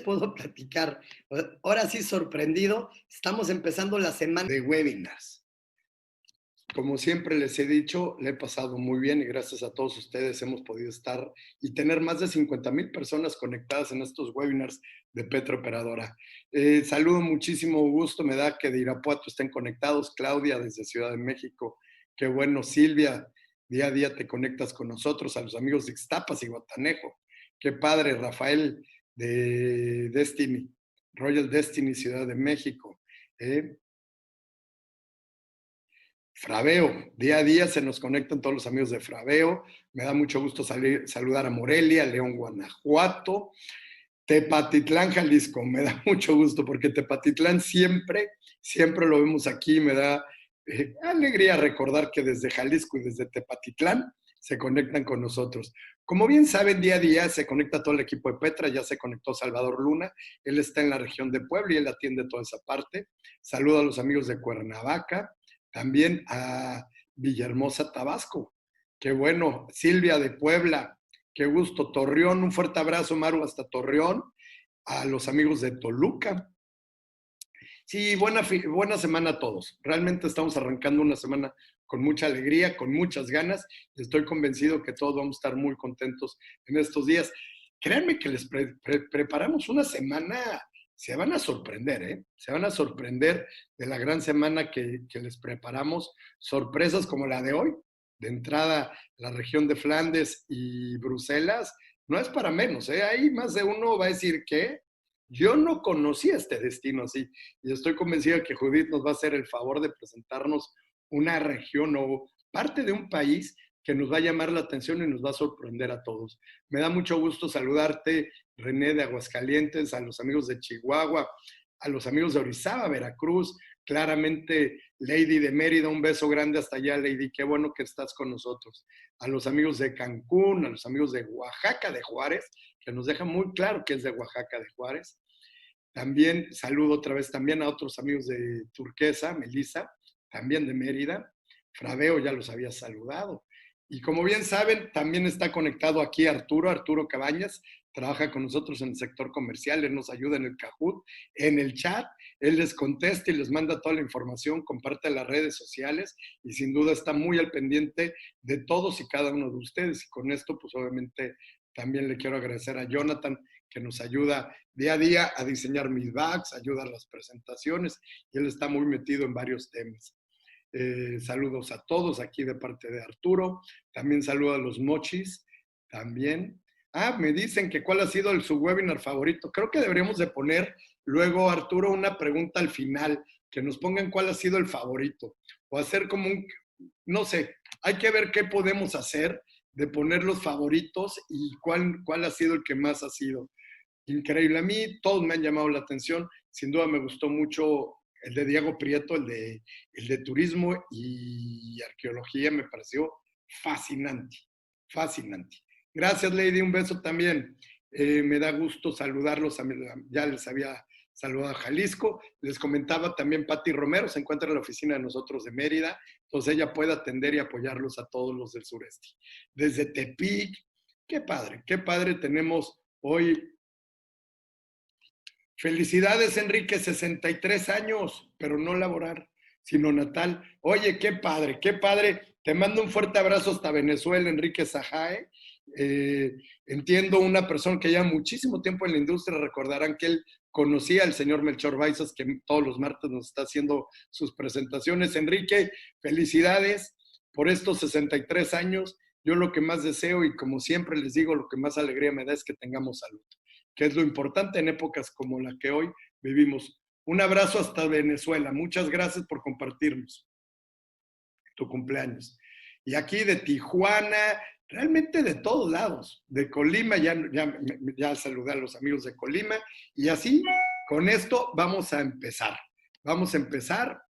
puedo platicar? Ahora sí, sorprendido, estamos empezando la semana de webinars. Como siempre les he dicho, le he pasado muy bien y gracias a todos ustedes hemos podido estar y tener más de 50,000 personas conectadas en estos webinars de Petrooperadora. Saludo, muchísimo gusto me da que de Irapuato estén conectados. Claudia desde Ciudad de México, qué bueno. Silvia, día a día te conectas con nosotros. A los amigos de Ixtapas y Guatanejo, qué padre. Rafael de Destiny, Royal Destiny, Ciudad de México. Fraveo, día a día se nos conectan todos los amigos de Fraveo. Me da mucho gusto saludar a Morelia, León, Guanajuato, Tepatitlán, Jalisco. Me da mucho gusto porque Tepatitlán siempre lo vemos aquí. Me da alegría recordar que desde Jalisco y desde Tepatitlán se conectan con nosotros. Como bien saben, día a día se conecta todo el equipo de Petra. Ya se conectó Salvador Luna. Él está en la región de Puebla y él atiende toda esa parte. Saludo a los amigos de Cuernavaca. También a Villahermosa, Tabasco. Qué bueno. Silvia de Puebla. Qué gusto. Torreón, un fuerte abrazo, Maru, hasta Torreón. A los amigos de Toluca. Sí, buena semana a todos. Realmente estamos arrancando una semana con mucha alegría, con muchas ganas. Estoy convencido que todos vamos a estar muy contentos en estos días. Créanme que les preparamos una semana, se van a sorprender, ¿eh? Se van a sorprender de la gran semana que les preparamos. Sorpresas como la de hoy. De entrada, la región de Flandes y Bruselas, no es para menos, ¿eh? Ahí más de uno va a decir que yo no conocía este destino así y estoy convencido de que Judith nos va a hacer el favor de presentarnos una región o parte de un país que nos va a llamar la atención y nos va a sorprender a todos. Me da mucho gusto saludarte, René de Aguascalientes, a los amigos de Chihuahua, a los amigos de Orizaba, Veracruz, claramente Lady de Mérida, un beso grande hasta allá, Lady, qué bueno que estás con nosotros. A los amigos de Cancún, a los amigos de Oaxaca de Juárez, que nos deja muy claro que es de Oaxaca de Juárez. También saludo otra vez también a otros amigos de Turquesa, Melissa, también de Mérida. Fraveo ya los había saludado. Y como bien saben, también está conectado aquí Arturo Cabañas, trabaja con nosotros en el sector comercial, él nos ayuda en el Kahoot, en el chat, él les contesta y les manda toda la información, comparte las redes sociales y sin duda está muy al pendiente de todos y cada uno de ustedes. Y con esto, pues obviamente también le quiero agradecer a Jonathan, que nos ayuda día a día a diseñar mis bags, ayuda a las presentaciones y él está muy metido en varios temas. Saludos a todos aquí de parte de Arturo. También saludo a los mochis. También. Me dicen que cuál ha sido su webinar favorito. Creo que deberíamos de poner luego, Arturo, una pregunta al final, que nos pongan cuál ha sido el favorito. O hacer como no sé, hay que ver qué podemos hacer de poner los favoritos y cuál ha sido el que más ha sido. Increíble. A mí todos me han llamado la atención. Sin duda me gustó mucho el de Diego Prieto, el de turismo y arqueología, me pareció fascinante, fascinante. Gracias, Lady, un beso también. Me da gusto saludarlos, ya les había saludado a Jalisco. Les comentaba también Patti Romero, se encuentra en la oficina de nosotros de Mérida, entonces ella puede atender y apoyarlos a todos los del sureste. Desde Tepic, qué padre tenemos hoy. Felicidades, Enrique, 63 años, pero no laboral, sino natal. Oye, qué padre, qué padre. Te mando un fuerte abrazo hasta Venezuela, Enrique Sajae. Entiendo una persona que lleva muchísimo tiempo en la industria, recordarán que él conocía al señor Melchor Baizas, que todos los martes nos está haciendo sus presentaciones. Enrique, felicidades por estos 63 años. Yo lo que más deseo y como siempre les digo, lo que más alegría me da es que tengamos salud, que es lo importante en épocas como la que hoy vivimos. Un abrazo hasta Venezuela. Muchas gracias por compartirnos tu cumpleaños. Y aquí de Tijuana, realmente de todos lados. De Colima, ya saludé a los amigos de Colima. Y así, con esto vamos a empezar. Vamos a empezar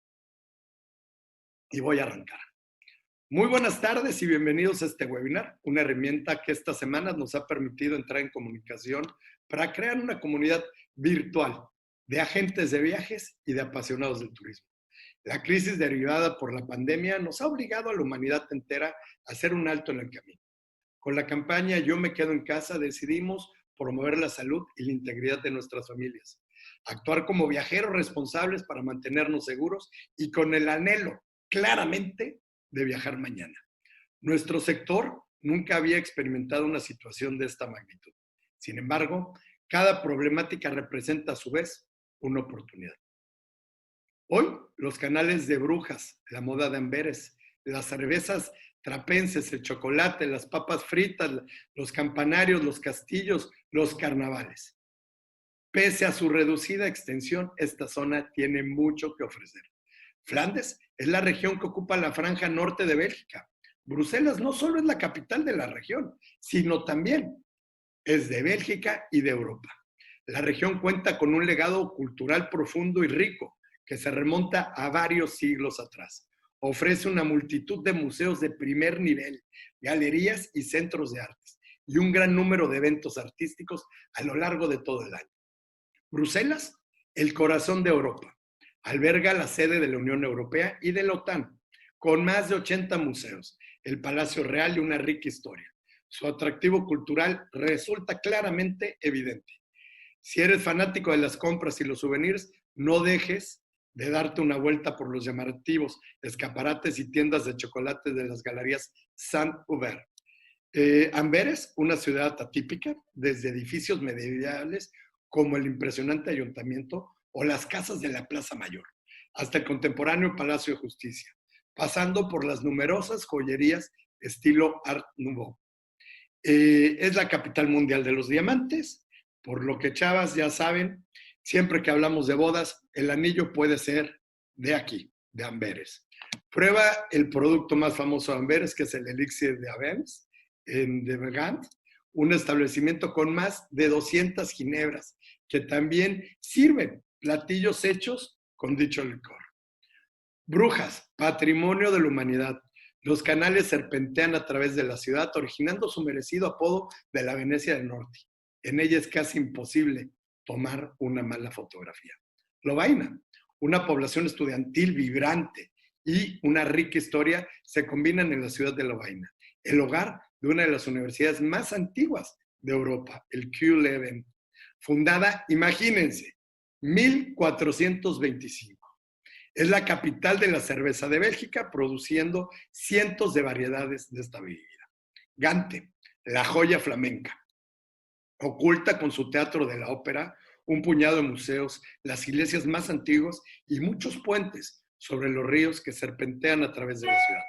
y voy a arrancar. Muy buenas tardes y bienvenidos a este webinar, una herramienta que esta semana nos ha permitido entrar en comunicación para crear una comunidad virtual de agentes de viajes y de apasionados del turismo. La crisis derivada por la pandemia nos ha obligado a la humanidad entera a hacer un alto en el camino. Con la campaña Yo me quedo en casa decidimos promover la salud y la integridad de nuestras familias. Actuar como viajeros responsables para mantenernos seguros y con el anhelo, claramente, de viajar mañana. Nuestro sector nunca había experimentado una situación de esta magnitud. Sin embargo, cada problemática representa a su vez una oportunidad. Hoy, los canales de Brujas, la moda de Amberes, las cervezas trapenses, el chocolate, las papas fritas, los campanarios, los castillos, los carnavales. Pese a su reducida extensión, esta zona tiene mucho que ofrecer. Flandes es la región que ocupa la franja norte de Bélgica. Bruselas no solo es la capital de la región, sino también es de Bélgica y de Europa. La región cuenta con un legado cultural profundo y rico que se remonta a varios siglos atrás. Ofrece una multitud de museos de primer nivel, galerías y centros de artes, y un gran número de eventos artísticos a lo largo de todo el año. Bruselas, el corazón de Europa, alberga la sede de la Unión Europea y de la OTAN, con más de 80 museos, el Palacio Real y una rica historia. Su atractivo cultural resulta claramente evidente. Si eres fanático de las compras y los souvenirs, no dejes de darte una vuelta por los llamativos escaparates y tiendas de chocolates de las galerías Saint-Hubert. Amberes, una ciudad atípica, desde edificios medievales como el impresionante ayuntamiento o las casas de la Plaza Mayor, hasta el contemporáneo Palacio de Justicia, pasando por las numerosas joyerías estilo Art Nouveau. Es la capital mundial de los diamantes, por lo que chavas ya saben, siempre que hablamos de bodas, el anillo puede ser de aquí, de Amberes. Prueba el producto más famoso de Amberes, que es el elixir de Avens, en De Vegant, un establecimiento con más de 200 ginebras, que también sirven platillos hechos con dicho licor. Brujas, patrimonio de la humanidad. Los canales serpentean a través de la ciudad, originando su merecido apodo de la Venecia del Norte. En ella es casi imposible tomar una mala fotografía. Lovaina, una población estudiantil vibrante y una rica historia se combinan en la ciudad de Lovaina, el hogar de una de las universidades más antiguas de Europa, el KU Leuven, fundada, imagínense, 1425. Es la capital de la cerveza de Bélgica, produciendo cientos de variedades de esta bebida. Gante, la joya flamenca, oculta con su teatro de la ópera, un puñado de museos, las iglesias más antiguas y muchos puentes sobre los ríos que serpentean a través de la ciudad.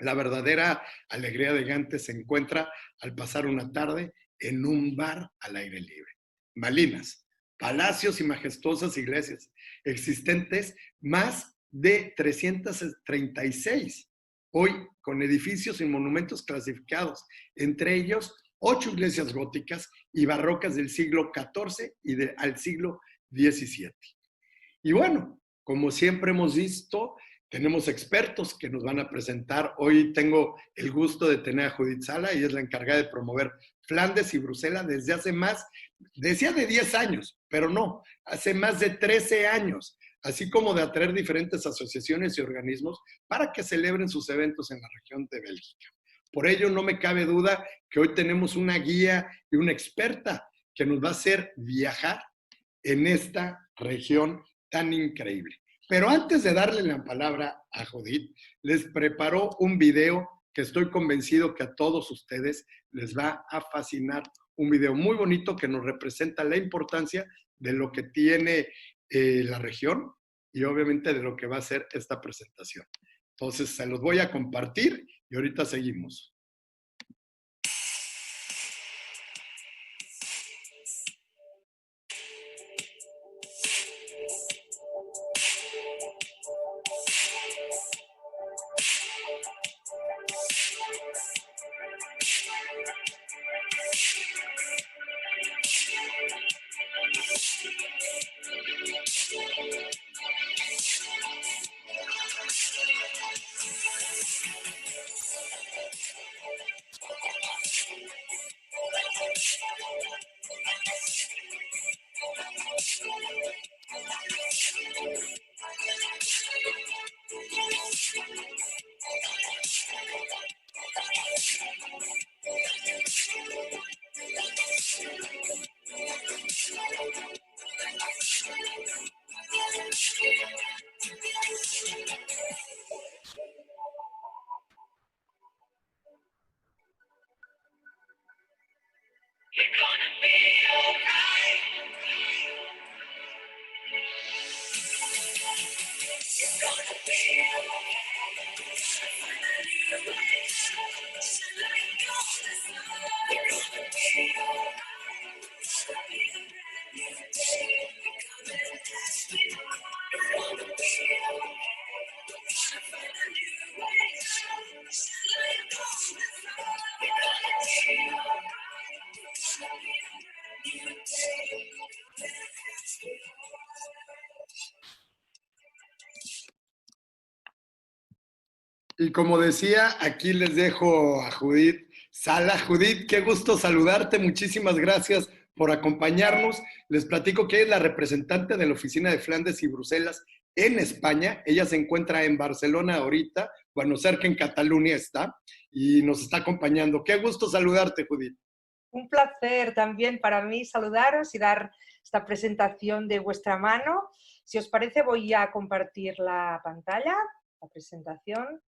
La verdadera alegría de Gante se encuentra al pasar una tarde en un bar al aire libre. Malinas, palacios y majestuosas iglesias, existentes más de 336, hoy con edificios y monumentos clasificados, entre ellos 8 iglesias góticas y barrocas del siglo XIV y al siglo XVII. Y bueno, como siempre hemos visto, tenemos expertos que nos van a presentar. Hoy tengo el gusto de tener a Judith Sala, ella es la encargada de promover Flandes y Bruselas desde hace más, decía de 10 años, pero no, hace más de 13 años, así como de atraer diferentes asociaciones y organismos para que celebren sus eventos en la región de Bélgica. Por ello, no me cabe duda que hoy tenemos una guía y una experta que nos va a hacer viajar en esta región tan increíble. Pero antes de darle la palabra a Judith, les preparó un video que estoy convencido que a todos ustedes les va a fascinar. Un video muy bonito que nos representa la importancia de lo que tiene la región y obviamente de lo que va a ser esta presentación. Entonces, se los voy a compartir y ahorita seguimos. Y como decía, aquí les dejo a Judith Sala. Judith, qué gusto saludarte. Muchísimas gracias por acompañarnos. Les platico que es la representante de la Oficina de Flandes y Bruselas en España. Ella se encuentra en Barcelona ahorita, bueno, cerca en Cataluña está, y nos está acompañando. Qué gusto saludarte, Judith. Un placer también para mí saludaros y dar esta presentación de vuestra mano. Si os parece, voy a compartir la pantalla, la presentación.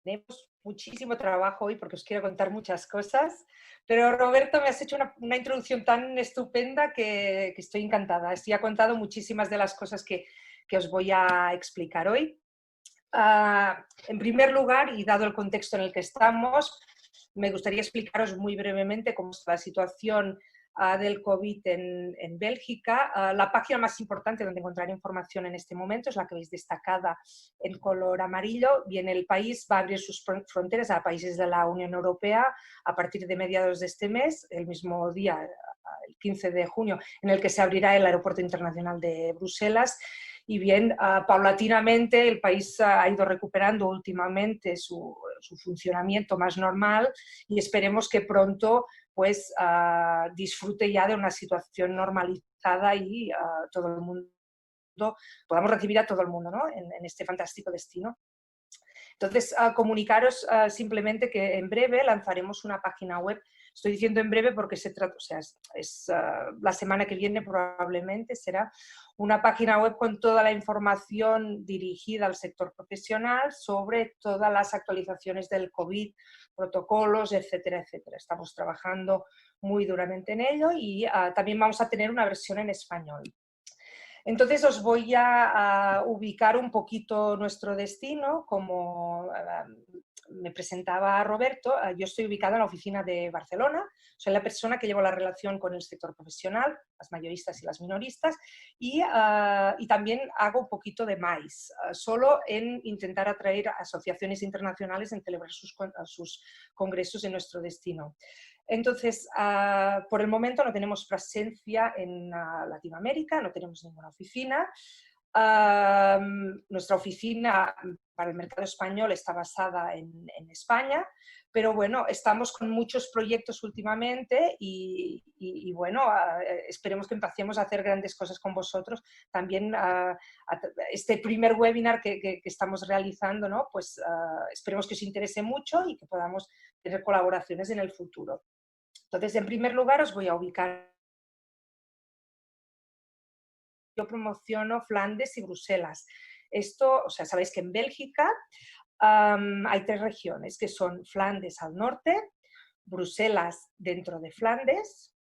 Tenemos muchísimo trabajo hoy porque os quiero contar muchas cosas, pero Roberto, me has hecho una introducción tan estupenda que estoy encantada. Sí, ha contado muchísimas de las cosas que os voy a explicar hoy. En primer lugar, y dado el contexto en el que estamos, me gustaría explicaros muy brevemente cómo está la situación del COVID en Bélgica. La página más importante donde encontrar información en este momento es la que veis destacada en color amarillo. Bien, el país va a abrir sus fronteras a países de la Unión Europea a partir de mediados de este mes, el mismo día, el 15 de junio, en el que se abrirá el Aeropuerto Internacional de Bruselas. Y bien, paulatinamente el país ha ido recuperando últimamente su funcionamiento más normal y esperemos que pronto pues disfrute ya de una situación normalizada y todo el mundo, podamos recibir a todo el mundo, ¿no? en este fantástico destino. Entonces, comunicaros simplemente que en breve lanzaremos una página web. Estoy diciendo en breve porque se trata, o sea, la semana que viene probablemente será una página web con toda la información dirigida al sector profesional sobre todas las actualizaciones del COVID, protocolos, etcétera, etcétera. Estamos trabajando muy duramente en ello y también vamos a tener una versión en español. Entonces os voy a ubicar un poquito nuestro destino, como me presentaba Roberto. Yo estoy ubicada en la oficina de Barcelona, soy la persona que lleva la relación con el sector profesional, las mayoristas y las minoristas, y también hago un poquito de más, solo en intentar atraer a asociaciones internacionales en celebrar sus congresos en nuestro destino. Entonces, por el momento no tenemos presencia en Latinoamérica, no tenemos ninguna oficina. Nuestra oficina para el mercado español está basada en España, pero bueno, estamos con muchos proyectos últimamente y bueno, esperemos que empecemos a hacer grandes cosas con vosotros. También este primer webinar que estamos realizando, ¿no? Pues esperemos que os interese mucho y que podamos tener colaboraciones en el futuro. Entonces, en primer lugar, os voy a ubicar. Yo promociono Flandes y Bruselas. Esto, o sea, sabéis que en Bélgica hay 3 regiones, que son Flandes al norte, Bruselas dentro de Flandes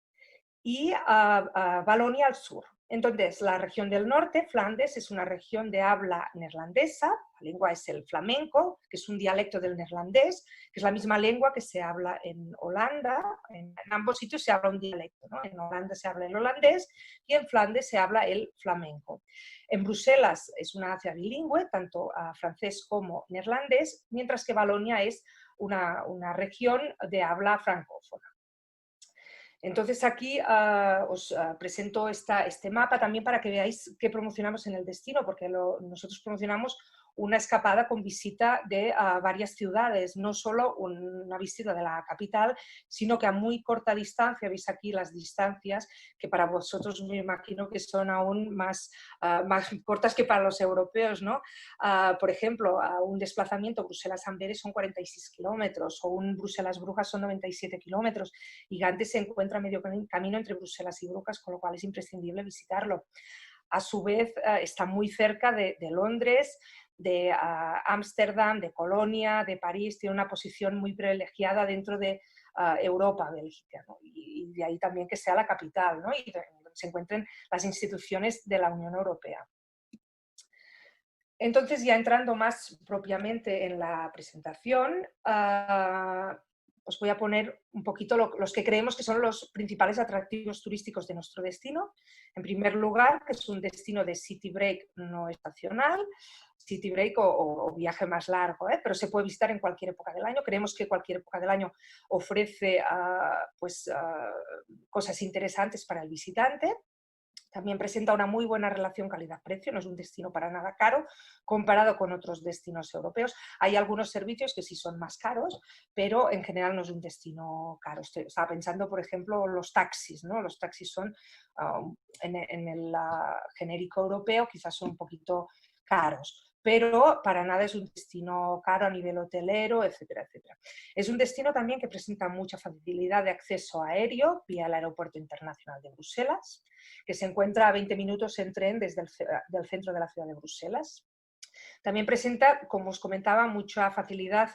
y Valonia al sur. Entonces, la región del norte, Flandes, es una región de habla neerlandesa, la lengua es el flamenco, que es un dialecto del neerlandés, que es la misma lengua que se habla en Holanda. En ambos sitios se habla un dialecto, ¿no? En Holanda se habla el holandés y en Flandes se habla el flamenco. En Bruselas es una ciudad bilingüe, tanto francés como neerlandés, mientras que Valonia es una región de habla francófona. Entonces aquí os presento este mapa también para que veáis qué promocionamos en el destino, porque nosotros promocionamos una escapada con visita de varias ciudades, no solo una visita de la capital, sino que a muy corta distancia, veis aquí las distancias, que para vosotros me imagino que son aún más cortas que para los europeos, ¿no? Por ejemplo, un desplazamiento Bruselas-Amberes son 46 kilómetros, o un Bruselas-Brujas son 97 kilómetros, y Gante se encuentra a medio camino entre Bruselas y Brujas, con lo cual es imprescindible visitarlo. A su vez, está muy cerca de Londres, de Ámsterdam, de Colonia, de París, tiene una posición muy privilegiada dentro de Europa, Bélgica, ¿no? Y de ahí también que sea la capital, ¿no? Y donde se encuentren las instituciones de la Unión Europea. Entonces, ya entrando más propiamente en la presentación, os voy a poner un poquito los que creemos que son los principales atractivos turísticos de nuestro destino. En primer lugar, que es un destino de city break no estacional. city break o viaje más largo, pero se puede visitar en cualquier época del año. Creemos que cualquier época del año ofrece cosas interesantes para el visitante. También presenta una muy buena relación calidad-precio, no es un destino para nada caro comparado con otros destinos europeos. Hay algunos servicios que sí son más caros, pero en general no es un destino caro. Estaba pensando, por ejemplo, los taxis, ¿no? Los taxis son, en el genérico europeo, quizás son un poquito caros, pero para nada es un destino caro a nivel hotelero, etcétera, etcétera. Es un destino también que presenta mucha facilidad de acceso aéreo vía el Aeropuerto Internacional de Bruselas, que se encuentra a 20 minutos en tren desde del centro de la ciudad de Bruselas. También presenta, como os comentaba, mucha facilidad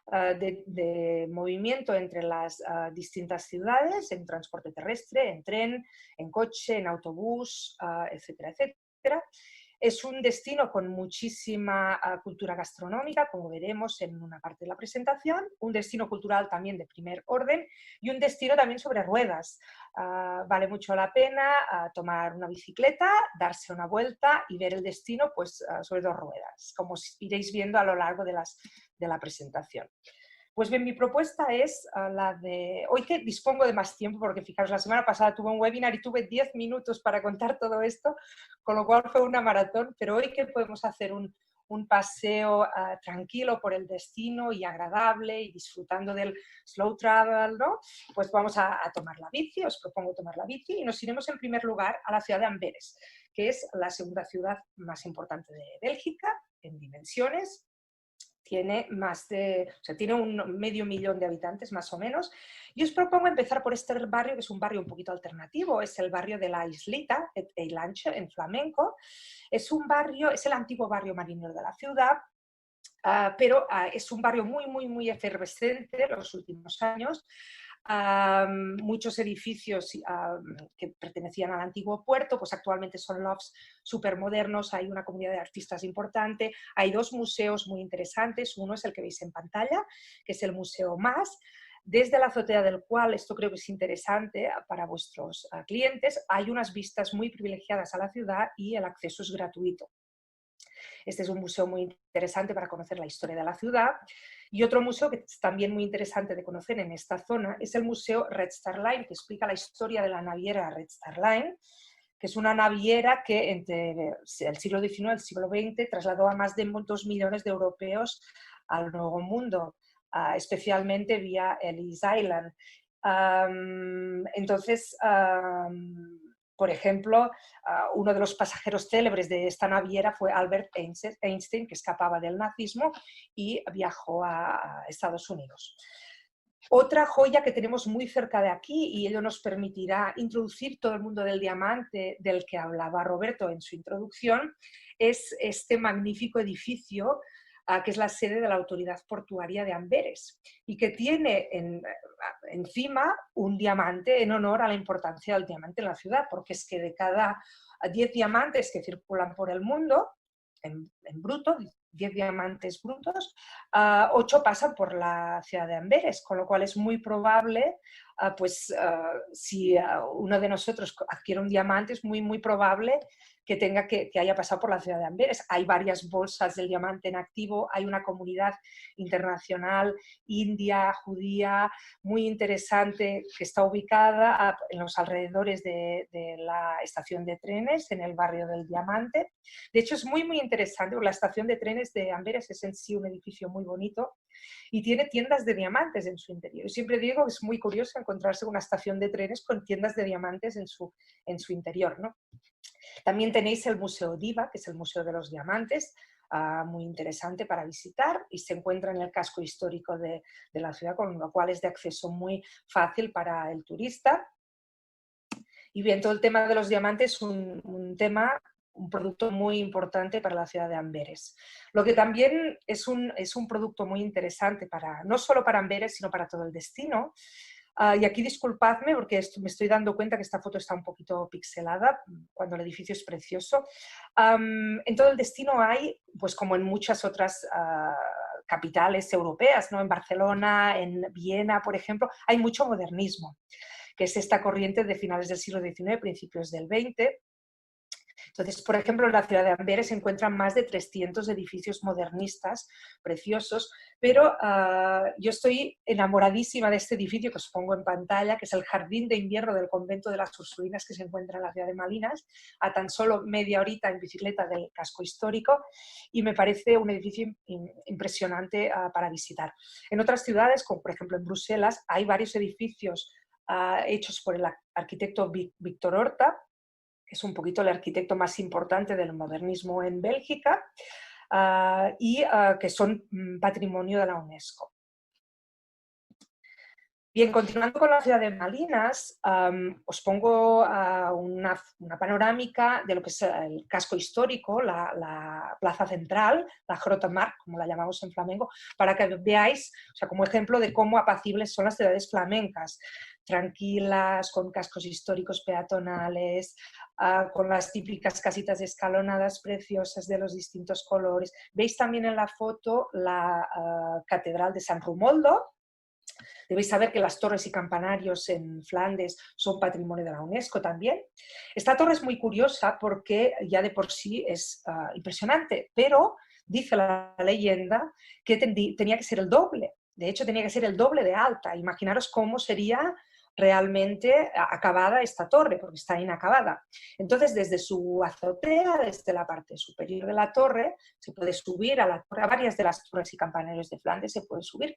de movimiento entre las distintas ciudades, en transporte terrestre, en tren, en coche, en autobús, etcétera, etcétera. Es un destino con muchísima cultura gastronómica, como veremos en una parte de la presentación, un destino cultural también de primer orden y un destino también sobre ruedas. Vale mucho la pena tomar una bicicleta, darse una vuelta y ver el destino pues, sobre dos ruedas, como iréis viendo a lo largo de la presentación. Pues bien, mi propuesta es la de... Hoy que dispongo de más tiempo, porque fijaros, la semana pasada tuve un webinar y tuve 10 minutos para contar todo esto, con lo cual fue una maratón, pero hoy que podemos hacer un paseo tranquilo por el destino y agradable y disfrutando del slow travel, ¿no? Pues vamos a tomar la bici, os propongo tomar la bici y nos iremos en primer lugar a la ciudad de Amberes, que es la segunda ciudad más importante de Bélgica en dimensiones. Tiene tiene un medio millón de habitantes más o menos, y os propongo empezar por este barrio, que es un barrio un poquito alternativo, es el barrio de la Islita, Eilanche, en flamenco. Es un barrio, es el antiguo barrio marinero de la ciudad, pero es un barrio muy, muy, muy efervescente en los últimos años. Muchos edificios que pertenecían al antiguo puerto, pues actualmente son lofts súper modernos, hay una comunidad de artistas importante, hay dos museos muy interesantes, uno es el que veis en pantalla, que es el Museo Mas, desde la azotea del cual, esto creo que es interesante para vuestros clientes, hay unas vistas muy privilegiadas a la ciudad y el acceso es gratuito. Este es un museo muy interesante para conocer la historia de la ciudad. Y otro museo que es también muy interesante de conocer en esta zona es el Museo Red Star Line, que explica la historia de la naviera Red Star Line, que es una naviera que entre el siglo XIX y el siglo XX trasladó a más de 2 millones de europeos al Nuevo Mundo, especialmente vía Ellis Island. Entonces, por ejemplo, uno de los pasajeros célebres de esta naviera fue Albert Einstein, que escapaba del nazismo y viajó a Estados Unidos. Otra joya que tenemos muy cerca de aquí, y ello nos permitirá introducir todo el mundo del diamante del que hablaba Roberto en su introducción, es este magnífico edificio que es la sede de la Autoridad Portuaria de Amberes y que tiene encima un diamante en honor a la importancia del diamante en la ciudad, porque es que de cada 10 diamantes que circulan por el mundo, en bruto, 10 diamantes brutos, 8 pasan por la ciudad de Amberes, con lo cual es muy probable, si uno de nosotros adquiere un diamante, es muy, muy probable que haya pasado por la ciudad de Amberes. Hay varias bolsas del diamante en activo, hay una comunidad internacional, india, judía, muy interesante, que está ubicada en los alrededores de la estación de trenes, en el barrio del Diamante. De hecho, es muy, muy interesante, porque la estación de trenes de Amberes es en sí un edificio muy bonito y tiene tiendas de diamantes en su interior. Yo siempre digo que es muy curioso encontrarse una estación de trenes con tiendas de diamantes en su interior, ¿no? También tenéis el Museo Diva, que es el Museo de los Diamantes, muy interesante para visitar y se encuentra en el casco histórico de la ciudad, con lo cual es de acceso muy fácil para el turista. Y bien, todo el tema de los diamantes es un producto muy importante para la ciudad de Amberes. Lo que también es un producto muy interesante no solo para Amberes, sino para todo el destino. Y aquí disculpadme porque me estoy dando cuenta que esta foto está un poquito pixelada cuando el edificio es precioso. En todo el destino hay, pues como en muchas otras capitales europeas, ¿no? En Barcelona, en Viena, por ejemplo, hay mucho modernismo, que es esta corriente de finales del siglo XIX, principios del XX. Entonces, por ejemplo, en la ciudad de Amberes se encuentran más de 300 edificios modernistas, preciosos, pero yo estoy enamoradísima de este edificio que os pongo en pantalla, que es el Jardín de Invierno del Convento de las Ursulinas, que se encuentra en la ciudad de Malinas, a tan solo media horita en bicicleta del casco histórico, y me parece un edificio impresionante para visitar. En otras ciudades, como por ejemplo en Bruselas, hay varios edificios hechos por el arquitecto Víctor Horta, que es un poquito el arquitecto más importante del modernismo en Bélgica, y que son patrimonio de la UNESCO. Bien, continuando con la ciudad de Malinas, os pongo una panorámica de lo que es el casco histórico, la plaza central, la Grote Markt, como la llamamos en flamenco, para que veáis, o sea, como ejemplo de cómo apacibles son las ciudades flamencas, tranquilas, con cascos históricos peatonales, con las típicas casitas escalonadas preciosas de los distintos colores. Veis también en la foto la Catedral de San Rumoldo. Debéis saber que las torres y campanarios en Flandes son patrimonio de la UNESCO también. Esta torre es muy curiosa porque ya de por sí es impresionante, pero dice la leyenda que tenía que ser el doble. De hecho, tenía que ser el doble de alta. Imaginaros cómo sería realmente acabada esta torre, porque está inacabada. Entonces, desde su azotea, desde la parte superior de la torre, se puede subir a la torre, a varias de las torres y campanarios de Flandes se puede subir.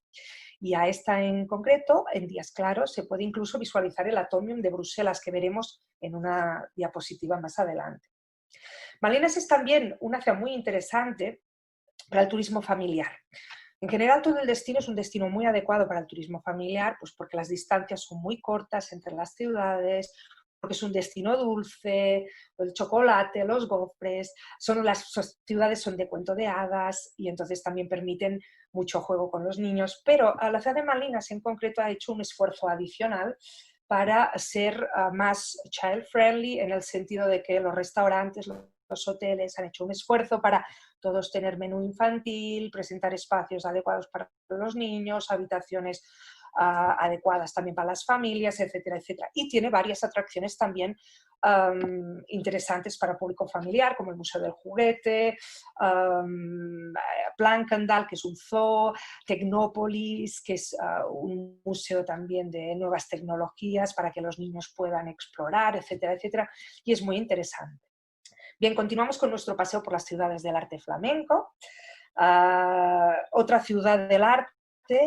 Y a esta en concreto, en días claros, se puede incluso visualizar el Atomium de Bruselas, que veremos en una diapositiva más adelante. Malinas es también una ciudad muy interesante para el turismo familiar. En general, todo el destino es un destino muy adecuado para el turismo familiar, pues porque las distancias son muy cortas entre las ciudades, porque es un destino dulce, el chocolate, los gofres, las ciudades son de cuento de hadas y entonces también permiten mucho juego con los niños, pero la ciudad de Malinas en concreto ha hecho un esfuerzo adicional para ser más child friendly, en el sentido de que los restaurantes, los hoteles han hecho un esfuerzo para todos tener menú infantil, presentar espacios adecuados para los niños, habitaciones adecuadas también para las familias, etcétera, etcétera. Y tiene varias atracciones también interesantes para público familiar, como el Museo del Juguete, Plankendal, que es un zoo, Tecnópolis, que es un museo también de nuevas tecnologías para que los niños puedan explorar, etcétera, etcétera. Y es muy interesante. Bien, continuamos con nuestro paseo por las ciudades del arte flamenco. Otra ciudad del arte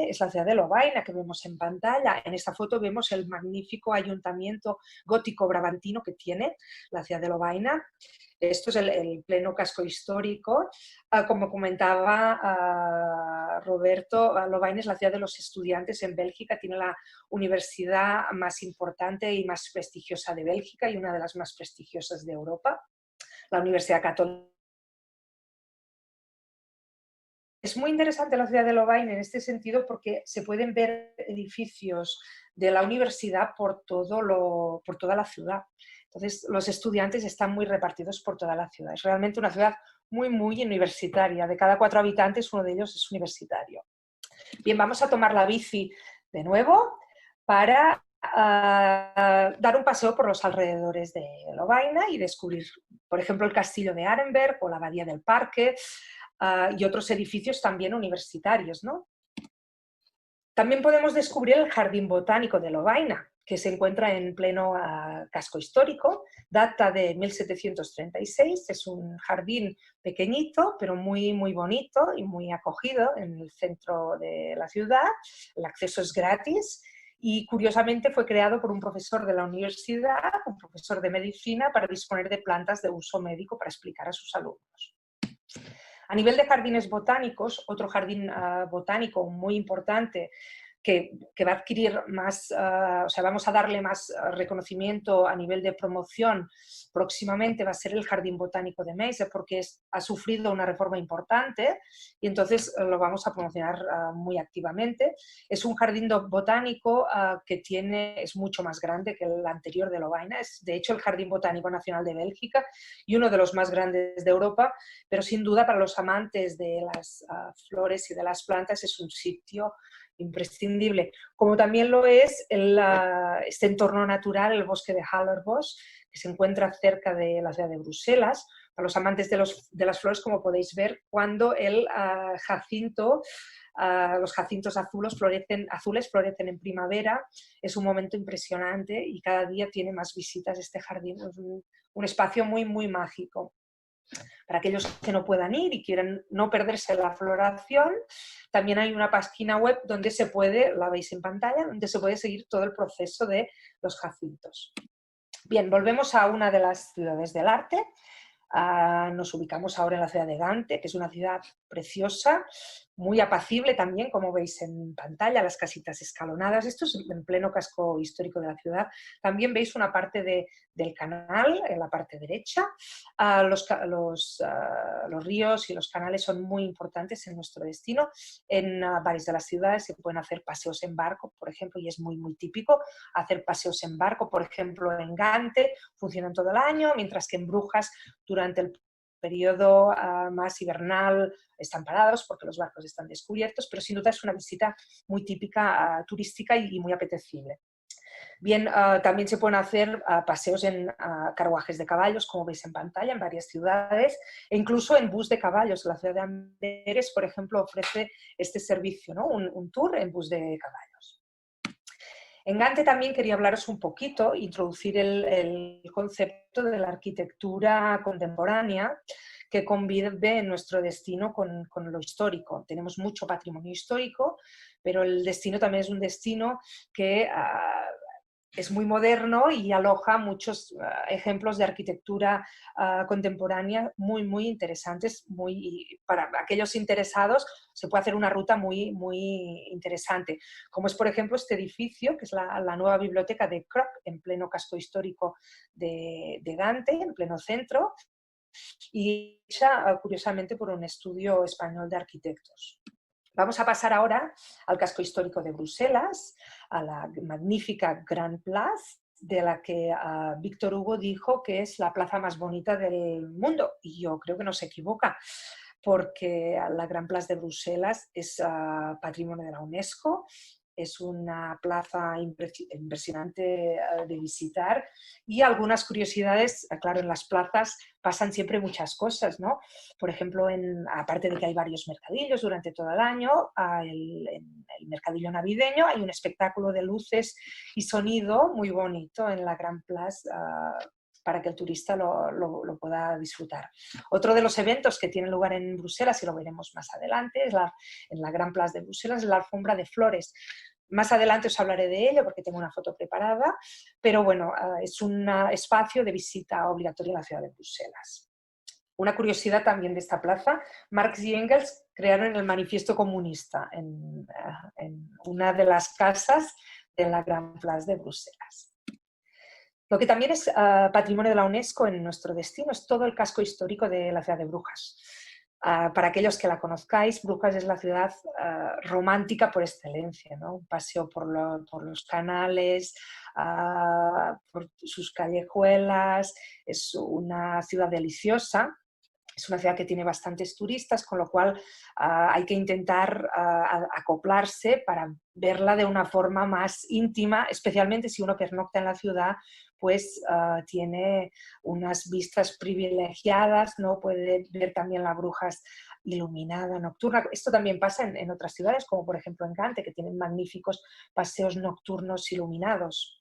es la ciudad de Lovaina, que vemos en pantalla. En esta foto vemos el magnífico ayuntamiento gótico brabantino que tiene la ciudad de Lovaina. Esto es el pleno casco histórico. Como comentaba Roberto, Lovaina es la ciudad de los estudiantes en Bélgica, tiene la universidad más importante y más prestigiosa de Bélgica y una de las más prestigiosas de Europa, la Universidad Católica. Es muy interesante la ciudad de Lovaina en este sentido porque se pueden ver edificios de la universidad por toda la ciudad. Entonces, los estudiantes están muy repartidos por toda la ciudad. Es realmente una ciudad muy, muy universitaria. De cada 4 habitantes, uno de ellos es universitario. Bien, vamos a tomar la bici de nuevo para dar un paseo por los alrededores de Lovaina y descubrir, por ejemplo, el castillo de Arenberg o la abadía del Parque, y otros edificios también universitarios, ¿no? También podemos descubrir el Jardín Botánico de Lovaina, que se encuentra en pleno casco histórico, data de 1736, es un jardín pequeñito, pero muy, muy bonito y muy acogido en el centro de la ciudad. El acceso es gratis y curiosamente fue creado por un profesor de la universidad, un profesor de medicina, para disponer de plantas de uso médico para explicar a sus alumnos. A nivel de jardines botánicos, otro jardín botánico muy importante que va a adquirir más, o sea, vamos a darle más reconocimiento a nivel de promoción próximamente, va a ser el Jardín Botánico de Meissen, porque ha sufrido una reforma importante y entonces lo vamos a promocionar muy activamente. Es un jardín botánico que es mucho más grande que el anterior de Lovaina, es de hecho el Jardín Botánico Nacional de Bélgica y uno de los más grandes de Europa, pero sin duda para los amantes de las flores y de las plantas es un sitio imprescindible, como también lo es este entorno natural, el bosque de Hallerbosch, que se encuentra cerca de la ciudad de Bruselas. Para los amantes de las flores, como podéis ver, cuando el jacinto, los jacintos azules florecen en primavera, es un momento impresionante y cada día tiene más visitas este jardín. Es un espacio muy, muy mágico. Para aquellos que no puedan ir y quieran no perderse la floración, también hay una página web donde se puede, la veis en pantalla, donde se puede seguir todo el proceso de los jacintos. Bien, volvemos a una de las ciudades del arte. Nos ubicamos ahora en la ciudad de Gante, que es una ciudad preciosa, muy apacible también, como veis en pantalla, las casitas escalonadas. Esto es en pleno casco histórico de la ciudad. También veis una parte del canal, en la parte derecha. Los ríos y los canales son muy importantes en nuestro destino. En varias de las ciudades se pueden hacer paseos en barco, por ejemplo, y es muy, muy típico hacer paseos en barco. Por ejemplo, en Gante funcionan todo el año, mientras que en Brujas, durante el periodo más hibernal, están parados porque los barcos están descubiertos, pero sin duda es una visita muy típica turística y muy apetecible. Bien, también se pueden hacer paseos en carruajes de caballos, como veis en pantalla, en varias ciudades, e incluso en bus de caballos. La ciudad de Amberes, por ejemplo, ofrece este servicio, ¿no? Un tour en bus de caballos. En Gante también quería hablaros un poquito, introducir el concepto de la arquitectura contemporánea que convive en nuestro destino con lo histórico. Tenemos mucho patrimonio histórico, pero el destino también es un destino que es muy moderno y aloja muchos ejemplos de arquitectura contemporánea muy, muy interesantes. Para aquellos interesados se puede hacer una ruta muy, muy interesante, como es, por ejemplo, este edificio, que es la nueva biblioteca de Kroc, en pleno casco histórico de Gante, en pleno centro, y hecha, curiosamente, por un estudio español de arquitectos. Vamos a pasar ahora al casco histórico de Bruselas, a la magnífica Grand Place, de la que Víctor Hugo dijo que es la plaza más bonita del mundo, y yo creo que no se equivoca, porque la Grand Place de Bruselas es patrimonio de la UNESCO. Es una plaza impresionante de visitar y algunas curiosidades. Claro, en las plazas pasan siempre muchas cosas, ¿no? Por ejemplo, aparte de que hay varios mercadillos durante todo el año, en el mercadillo navideño hay un espectáculo de luces y sonido muy bonito en la Grand Place para que el turista lo pueda disfrutar. Otro de los eventos que tiene lugar en Bruselas, y lo veremos más adelante, en la Grand Place de Bruselas, es la alfombra de flores. Más adelante os hablaré de ello porque tengo una foto preparada, pero bueno, es un espacio de visita obligatoria en la ciudad de Bruselas. Una curiosidad también de esta plaza: Marx y Engels crearon el manifiesto comunista en una de las casas de la Grand Place de Bruselas. Lo que también es patrimonio de la UNESCO en nuestro destino es todo el casco histórico de la ciudad de Brujas. Para aquellos que la conozcáis, Brujas es la ciudad romántica por excelencia, ¿no? Un paseo por los canales, por sus callejuelas. Es una ciudad deliciosa. Es una ciudad que tiene bastantes turistas, con lo cual hay que intentar acoplarse para verla de una forma más íntima, especialmente si uno pernocta en la ciudad, pues tiene unas vistas privilegiadas, ¿no? Puede ver también las Brujas iluminada, nocturna. Esto también pasa en otras ciudades, como por ejemplo en Gante, que tienen magníficos paseos nocturnos iluminados.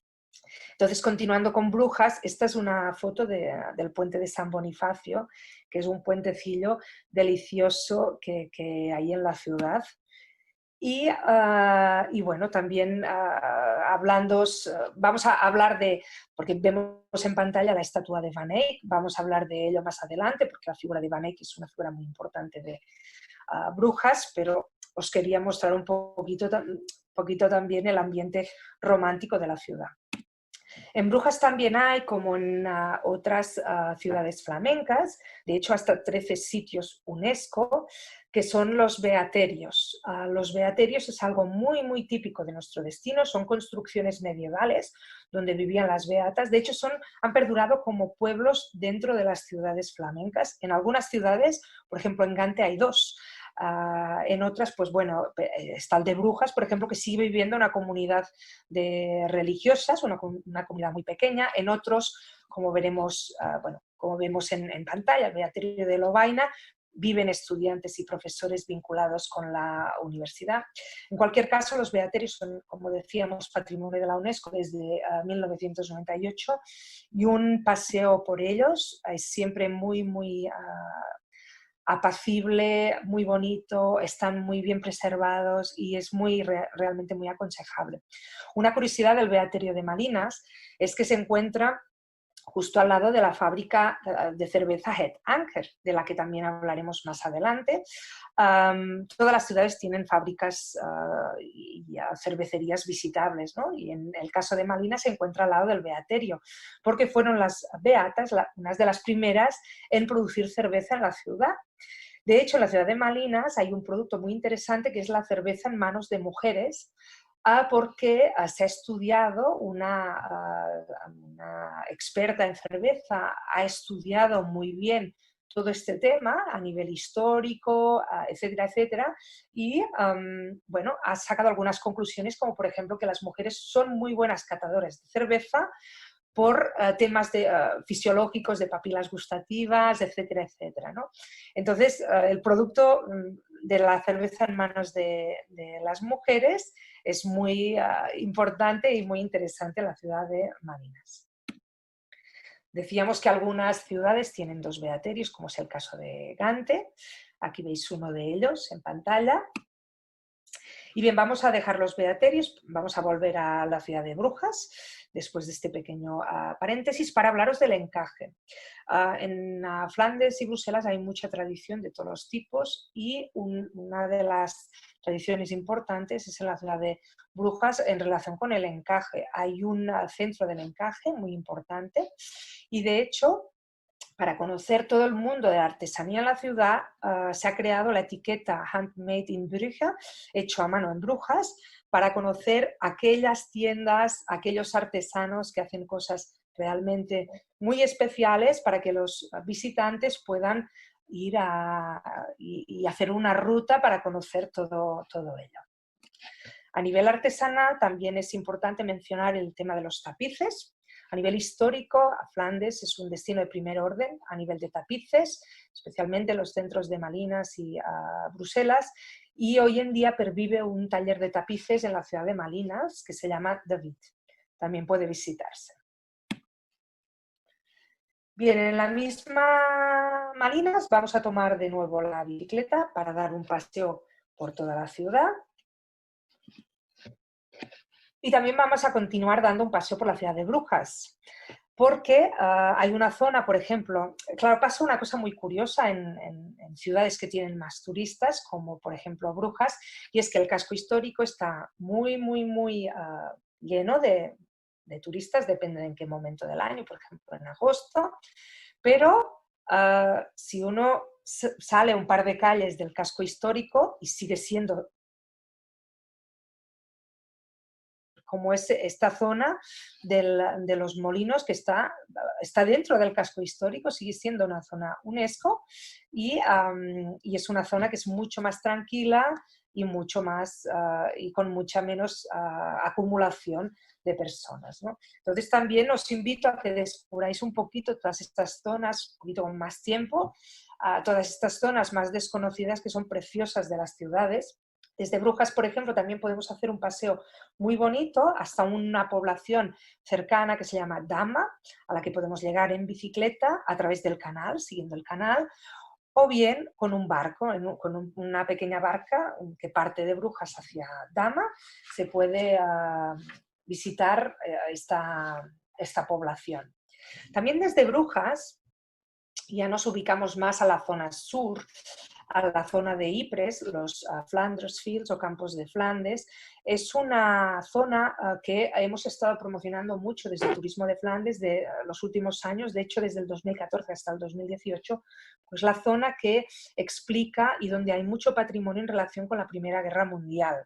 Entonces, continuando con Brujas, esta es una foto del puente de San Bonifacio, que es un puentecillo delicioso que hay en la ciudad. Y bueno, también vamos a hablar porque vemos en pantalla la estatua de Van Eyck, vamos a hablar de ello más adelante, porque la figura de Van Eyck es una figura muy importante de Brujas, pero os quería mostrar un poquito también el ambiente romántico de la ciudad. En Brujas también hay, como en otras ciudades flamencas, de hecho hasta 13 sitios UNESCO, que son los beaterios. Los beaterios es algo muy, muy típico de nuestro destino, son construcciones medievales donde vivían las beatas. De hecho, han perdurado como pueblos dentro de las ciudades flamencas. En algunas ciudades, por ejemplo en Gante hay dos. En otras, pues bueno, está el de Brujas, por ejemplo, que sigue viviendo una comunidad de religiosas, una comunidad muy pequeña. En otros, como veremos, bueno, como vemos en pantalla, el Beaterio de Lovaina, viven estudiantes y profesores vinculados con la universidad. En cualquier caso, los beaterios son, como decíamos, patrimonio de la UNESCO desde 1998 y un paseo por ellos es siempre muy apacible, muy bonito, están muy bien preservados y es realmente muy aconsejable. Una curiosidad del Beaterio de Malinas es que se encuentra justo al lado de la fábrica de cerveza Het Anker, de la que también hablaremos más adelante. Todas las ciudades tienen fábricas y cervecerías visitables, ¿no? Y en el caso de Malinas se encuentra al lado del Beaterio, porque fueron las beatas unas de las primeras en producir cerveza en la ciudad. De hecho, en la ciudad de Malinas hay un producto muy interesante que es la cerveza en manos de mujeres, porque se ha estudiado, una experta en cerveza ha estudiado muy bien todo este tema a nivel histórico, etcétera, etcétera, y bueno, ha sacado algunas conclusiones, como por ejemplo que las mujeres son muy buenas catadoras de cerveza por temas fisiológicos, de papilas gustativas, etcétera, etcétera, ¿no? Entonces, el producto de la cerveza en manos de las mujeres es muy importante y muy interesante en la ciudad de Malinas. Decíamos que algunas ciudades tienen dos beaterios, como es el caso de Gante. Aquí veis uno de ellos en pantalla. Y bien, vamos a dejar los beaterios, vamos a volver a la ciudad de Brujas, después de este pequeño paréntesis, para hablaros del encaje. En Flandes y Bruselas hay mucha tradición de todos los tipos y una de las tradiciones importantes es en la ciudad de Brujas en relación con el encaje. Hay un centro del encaje muy importante y de hecho, para conocer todo el mundo de la artesanía en la ciudad, se ha creado la etiqueta Handmade in Brugge, hecho a mano en Brujas, para conocer aquellas tiendas, aquellos artesanos que hacen cosas realmente muy especiales para que los visitantes puedan ir y hacer una ruta para conocer todo ello. A nivel artesanal también es importante mencionar el tema de los tapices. A nivel histórico, Flandes es un destino de primer orden a nivel de tapices, especialmente en los centros de Malinas y Bruselas, y hoy en día pervive un taller de tapices en la ciudad de Malinas que se llama David. También puede visitarse. Bien, en la misma Malinas vamos a tomar de nuevo la bicicleta para dar un paseo por toda la ciudad. Y también vamos a continuar dando un paseo por la ciudad de Brujas, porque hay una zona, por ejemplo, claro, pasa una cosa muy curiosa en ciudades que tienen más turistas, como por ejemplo Brujas, y es que el casco histórico está muy lleno de turistas, depende de en qué momento del año, por ejemplo en agosto, pero si uno sale un par de calles del casco histórico y sigue siendo como es esta zona de los molinos que está dentro del casco histórico, sigue siendo una zona UNESCO y es una zona que es mucho más tranquila y mucho más y con mucha menos acumulación de personas, ¿no? Entonces también os invito a que descubráis un poquito todas estas zonas, un poquito con más tiempo, todas estas zonas más desconocidas que son preciosas de las ciudades. Desde Brujas, por ejemplo, también podemos hacer un paseo muy bonito hasta una población cercana que se llama Dama, a la que podemos llegar en bicicleta a través del canal, siguiendo el canal, o bien con un barco, con una pequeña barca que parte de Brujas hacia Dama, se puede visitar esta población. También desde Brujas ya nos ubicamos más a la zona sur, a la zona de Ypres, los Flanders Fields o Campos de Flandes. Es una zona que hemos estado promocionando mucho desde el Turismo de Flandes de los últimos años, de hecho desde el 2014 hasta el 2018, pues la zona que explica y donde hay mucho patrimonio en relación con la Primera Guerra Mundial.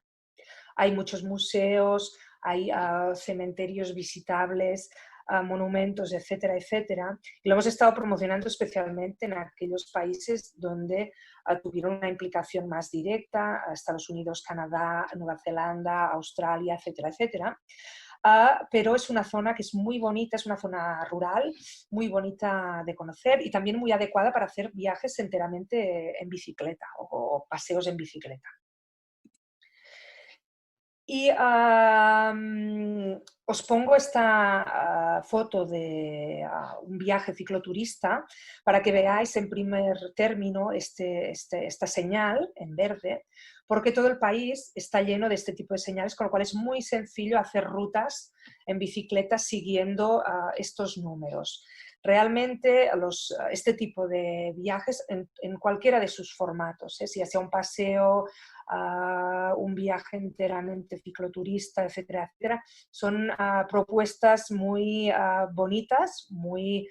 Hay muchos museos, hay cementerios visitables, monumentos, etcétera, etcétera. Y lo hemos estado promocionando especialmente en aquellos países donde tuvieron una implicación más directa, Estados Unidos, Canadá, Nueva Zelanda, Australia, etcétera, etcétera. Pero es una zona que es muy bonita, es una zona rural, muy bonita de conocer y también muy adecuada para hacer viajes enteramente en bicicleta o paseos en bicicleta. Y os pongo esta foto de un viaje cicloturista para que veáis en primer término esta señal en verde, porque todo el país está lleno de este tipo de señales, con lo cual es muy sencillo hacer rutas en bicicleta siguiendo estos números. Realmente este tipo de viajes en cualquiera de sus formatos, si sea un paseo, un viaje enteramente cicloturista, etcétera, etcétera, son propuestas muy bonitas, muy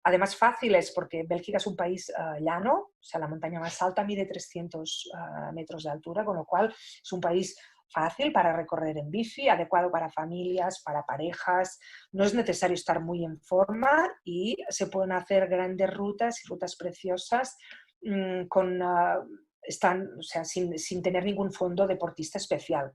además fáciles, porque Bélgica es un país llano, o sea, la montaña más alta mide 300 metros de altura, con lo cual es un país fácil para recorrer en bici, adecuado para familias, para parejas, no es necesario estar muy en forma y se pueden hacer grandes rutas y rutas preciosas con... o sea, sin tener ningún fondo deportista especial.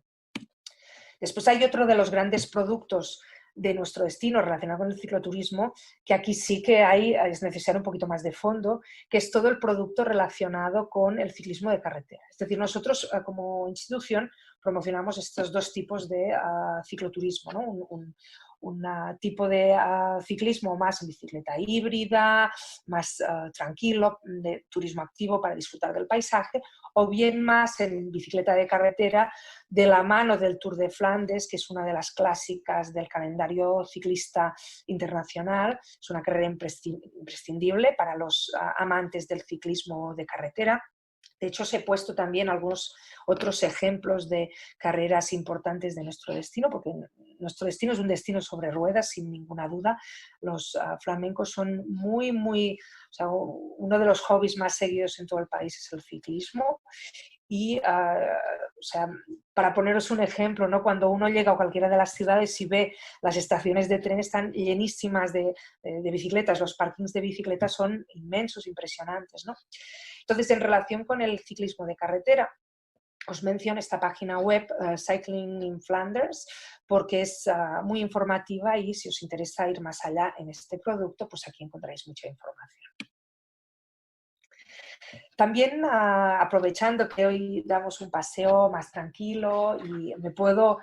Después hay otro de los grandes productos de nuestro destino relacionado con el cicloturismo, que aquí sí que es necesario un poquito más de fondo, que es todo el producto relacionado con el ciclismo de carretera. Es decir, nosotros como institución promocionamos estos dos tipos de cicloturismo, ¿no? Un tipo de ciclismo más en bicicleta híbrida, más tranquilo, de turismo activo para disfrutar del paisaje, o bien más en bicicleta de carretera de la mano del Tour de Flandes, que es una de las clásicas del calendario ciclista internacional. Es una carrera imprescindible para los amantes del ciclismo de carretera. De hecho, os he puesto también algunos otros ejemplos de carreras importantes de nuestro destino, porque nuestro destino es un destino sobre ruedas, sin ninguna duda. Los flamencos son o sea, uno de los hobbies más seguidos en todo el país es el ciclismo. Y, o sea, para poneros un ejemplo, ¿no? Cuando uno llega a cualquiera de las ciudades y ve las estaciones de tren están llenísimas de bicicletas, los parkings de bicicletas son inmensos, impresionantes, ¿no? Entonces, en relación con el ciclismo de carretera, os menciono esta página web, Cycling in Flanders, porque es muy informativa y si os interesa ir más allá en este producto, pues aquí encontráis mucha información. También aprovechando que hoy damos un paseo más tranquilo y me puedo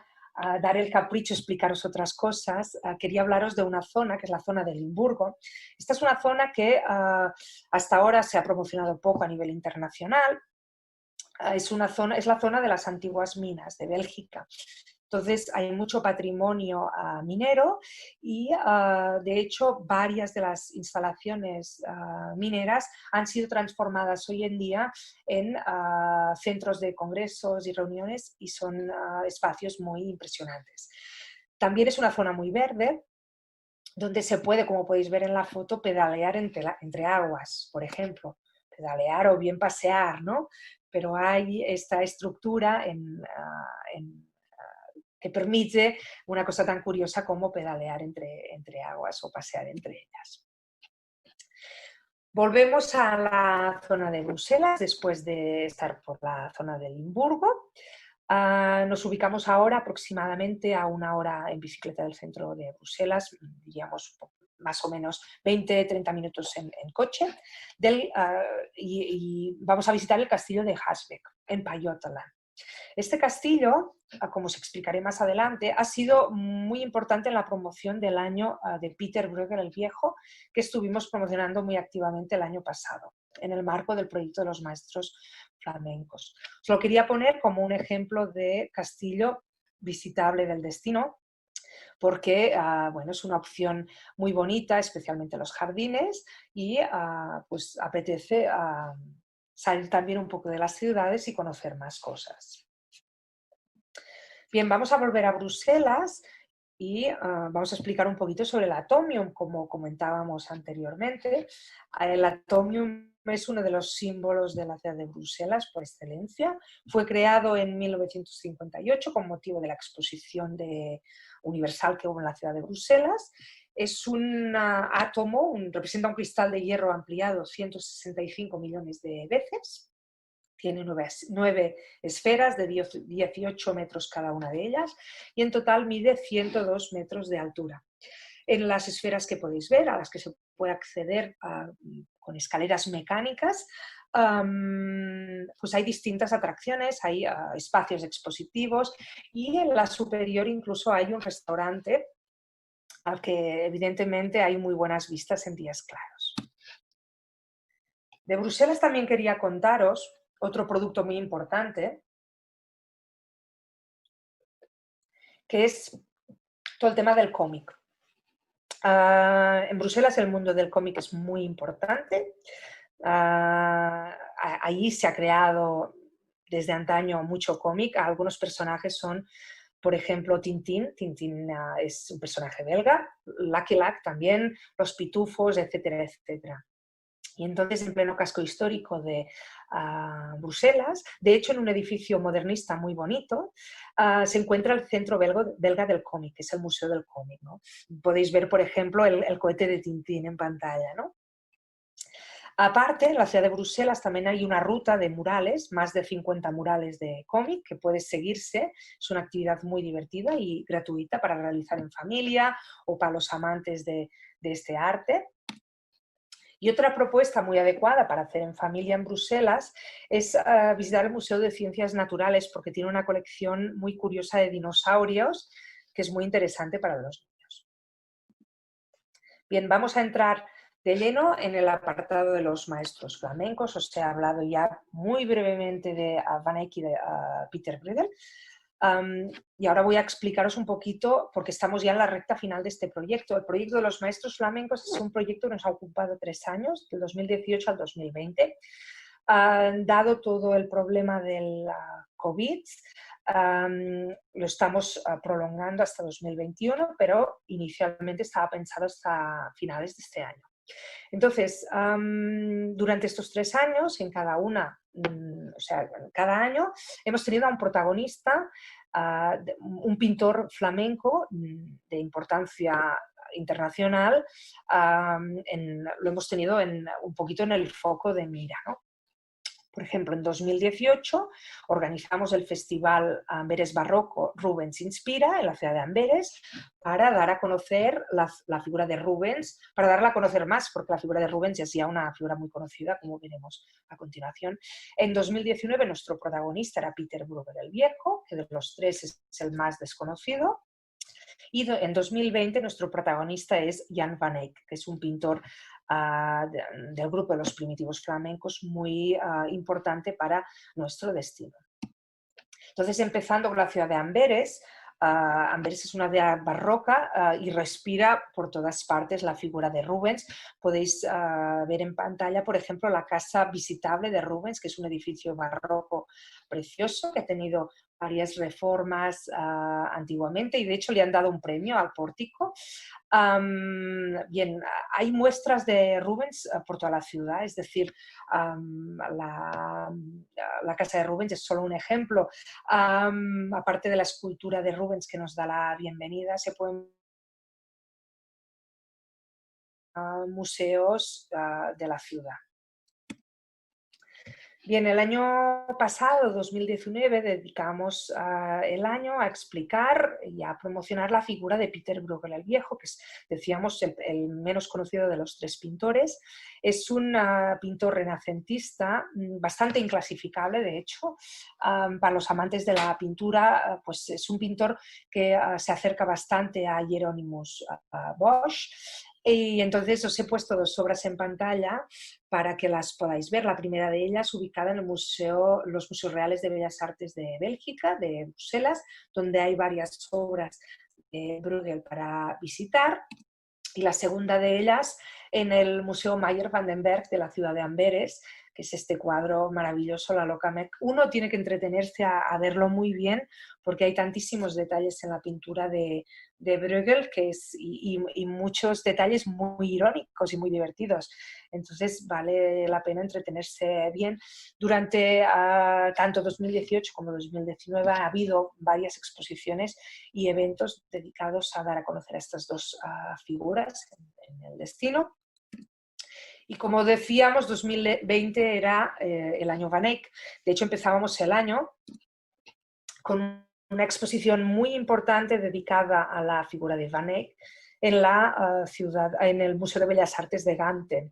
dar el capricho de explicaros otras cosas, quería hablaros de una zona que es la zona de Limburgo. Esta es una zona que hasta ahora se ha promocionado poco a nivel internacional. Es la zona de las antiguas minas de Bélgica. Entonces hay mucho patrimonio minero y de hecho varias de las instalaciones mineras han sido transformadas hoy en día en centros de congresos y reuniones y son espacios muy impresionantes. También es una zona muy verde donde se puede, como podéis ver en la foto, pedalear entre aguas, por ejemplo. Pedalear o bien pasear, ¿no? Pero hay esta estructura que permite una cosa tan curiosa como pedalear entre aguas o pasear entre ellas. Volvemos a la zona de Bruselas después de estar por la zona de Limburgo. Nos ubicamos ahora aproximadamente a 1 hora en bicicleta del centro de Bruselas, diríamos más o menos 20-30 minutos en coche, y vamos a visitar el castillo de Haasbeek, en Pajottenland. Este castillo, como os explicaré más adelante, ha sido muy importante en la promoción del año de Peter Bruegel el Viejo, que estuvimos promocionando muy activamente el año pasado, en el marco del proyecto de los maestros flamencos. Os lo quería poner como un ejemplo de castillo visitable del destino, porque bueno, es una opción muy bonita, especialmente los jardines, y pues apetece salir también un poco de las ciudades y conocer más cosas. Bien, vamos a volver a Bruselas y vamos a explicar un poquito sobre el Atomium, como comentábamos anteriormente. El Atomium es uno de los símbolos de la ciudad de Bruselas por excelencia. Fue creado en 1958 con motivo de la exposición universal que hubo en la ciudad de Bruselas. Es un átomo, representa un cristal de hierro ampliado 165 millones de veces. Tiene 9 esferas de 18 metros cada una de ellas y en total mide 102 metros de altura. En las esferas que podéis ver, a las que se puede acceder con escaleras mecánicas, pues hay distintas atracciones, hay espacios expositivos y en la superior incluso hay un restaurante al que evidentemente hay muy buenas vistas en días claros. De Bruselas también quería contaros otro producto muy importante, que es todo el tema del cómic. En Bruselas el mundo del cómic es muy importante. Allí se ha creado desde antaño mucho cómic. Algunos personajes son, por ejemplo, Tintín. Tintín es un personaje belga, Lucky Luke también, los Pitufos, etcétera, etcétera. Y entonces, en pleno casco histórico de Bruselas, de hecho en un edificio modernista muy bonito, se encuentra el Centro Belga del Cómic, que es el Museo del Cómic, ¿no? Podéis ver, por ejemplo, el cohete de Tintín en pantalla, ¿no? Aparte, en la ciudad de Bruselas también hay una ruta de murales, más de 50 murales de cómic que puede seguirse. Es una actividad muy divertida y gratuita para realizar en familia o para los amantes de este arte. Y otra propuesta muy adecuada para hacer en familia en Bruselas es visitar el Museo de Ciencias Naturales porque tiene una colección muy curiosa de dinosaurios que es muy interesante para los niños. Bien, vamos a entrar de lleno en el apartado de los maestros flamencos. Os he hablado ya muy brevemente de Van Eyck y de Peter Bruegel. Y ahora voy a explicaros un poquito, porque estamos ya en la recta final de este proyecto. El proyecto de los maestros flamencos es un proyecto que nos ha ocupado 3 años, del 2018 al 2020. Dado todo el problema del COVID, lo estamos prolongando hasta 2021, pero inicialmente estaba pensado hasta finales de este año. Entonces, durante estos 3 años, en cada año, hemos tenido a un protagonista, un pintor flamenco de importancia internacional, lo hemos tenido un poquito en el foco de mira, ¿no? Por ejemplo, en 2018 organizamos el festival Amberes Barroco Rubens Inspira en la ciudad de Amberes para dar a conocer la figura de Rubens, para darla a conocer más, porque la figura de Rubens ya es ya una figura muy conocida, como veremos a continuación. En 2019 nuestro protagonista era Peter Bruegel el Viejo, que de los 3 es el más desconocido. Y en 2020 nuestro protagonista es Jan van Eyck, que es un pintor del grupo de los primitivos flamencos muy importante para nuestro destino. Entonces, empezando con la ciudad de Amberes, Amberes es una ciudad barroca y respira por todas partes la figura de Rubens. Podéis ver en pantalla, por ejemplo, la casa visitable de Rubens, que es un edificio barroco precioso que ha tenido varias reformas antiguamente y de hecho le han dado un premio al pórtico. Bien, hay muestras de Rubens por toda la ciudad, es decir, la casa de Rubens es solo un ejemplo. Aparte de la escultura de Rubens que nos da la bienvenida, se pueden museos de la ciudad. Bien, el año pasado, 2019, dedicamos el año a explicar y a promocionar la figura de Peter Bruegel el Viejo, que es, decíamos, el menos conocido de los 3 pintores. Es un pintor renacentista bastante inclasificable, de hecho. Para los amantes de la pintura, pues es un pintor que se acerca bastante a Hieronymus Bosch. Y entonces os he puesto 2 obras en pantalla para que las podáis ver. La primera de ellas ubicada en los Museos Reales de Bellas Artes de Bélgica, de Bruselas, donde hay varias obras de Bruegel para visitar. Y la segunda de ellas en el Museo Mayer van den Berg de la ciudad de Amberes, que es este cuadro maravilloso, La Loca Mec. Uno tiene que entretenerse a verlo muy bien porque hay tantísimos detalles en la pintura de de Bruegel, y muchos detalles muy irónicos y muy divertidos. Entonces vale la pena entretenerse bien. Durante tanto 2018 como 2019 ha habido varias exposiciones y eventos dedicados a dar a conocer a estas dos figuras en el destino. Y como decíamos, 2020 era el año Van Eyck. De hecho, empezábamos el año con una exposición muy importante dedicada a la figura de Van Eyck en la ciudad, en el Museo de Bellas Artes de Gante.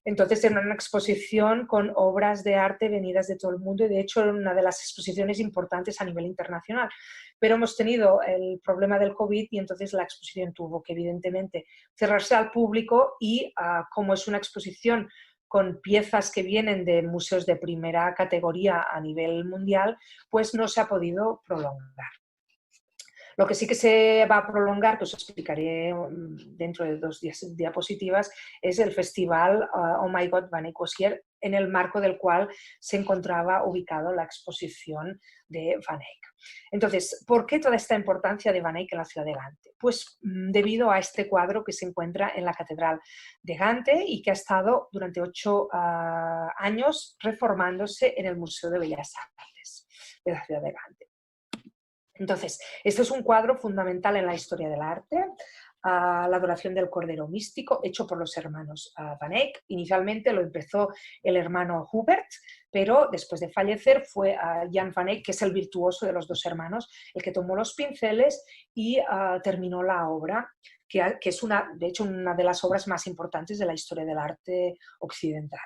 Entonces era una exposición con obras de arte venidas de todo el mundo y de hecho era una de las exposiciones importantes a nivel internacional. Pero hemos tenido el problema del COVID y entonces la exposición tuvo que evidentemente cerrarse al público y como es una exposición con piezas que vienen de museos de primera categoría a nivel mundial, pues no se ha podido prolongar. Lo que sí que se va a prolongar, que os explicaré dentro de 2 diapositivas, es el festival Oh My God, Van Eyck Was Here, en el marco del cual se encontraba ubicado la exposición de Van Eyck. Entonces, ¿por qué toda esta importancia de Van Eyck en la ciudad de Gante? Pues debido a este cuadro que se encuentra en la Catedral de Gante y que ha estado durante 8 años reformándose en el Museo de Bellas Artes de la ciudad de Gante. Entonces, este es un cuadro fundamental en la historia del arte, la adoración del Cordero Místico, hecho por los hermanos Van Eyck. Inicialmente lo empezó el hermano Hubert, pero después de fallecer fue Jan Van Eyck, que es el virtuoso de los dos hermanos, el que tomó los pinceles y terminó la obra, que es de hecho una de las obras más importantes de la historia del arte occidental.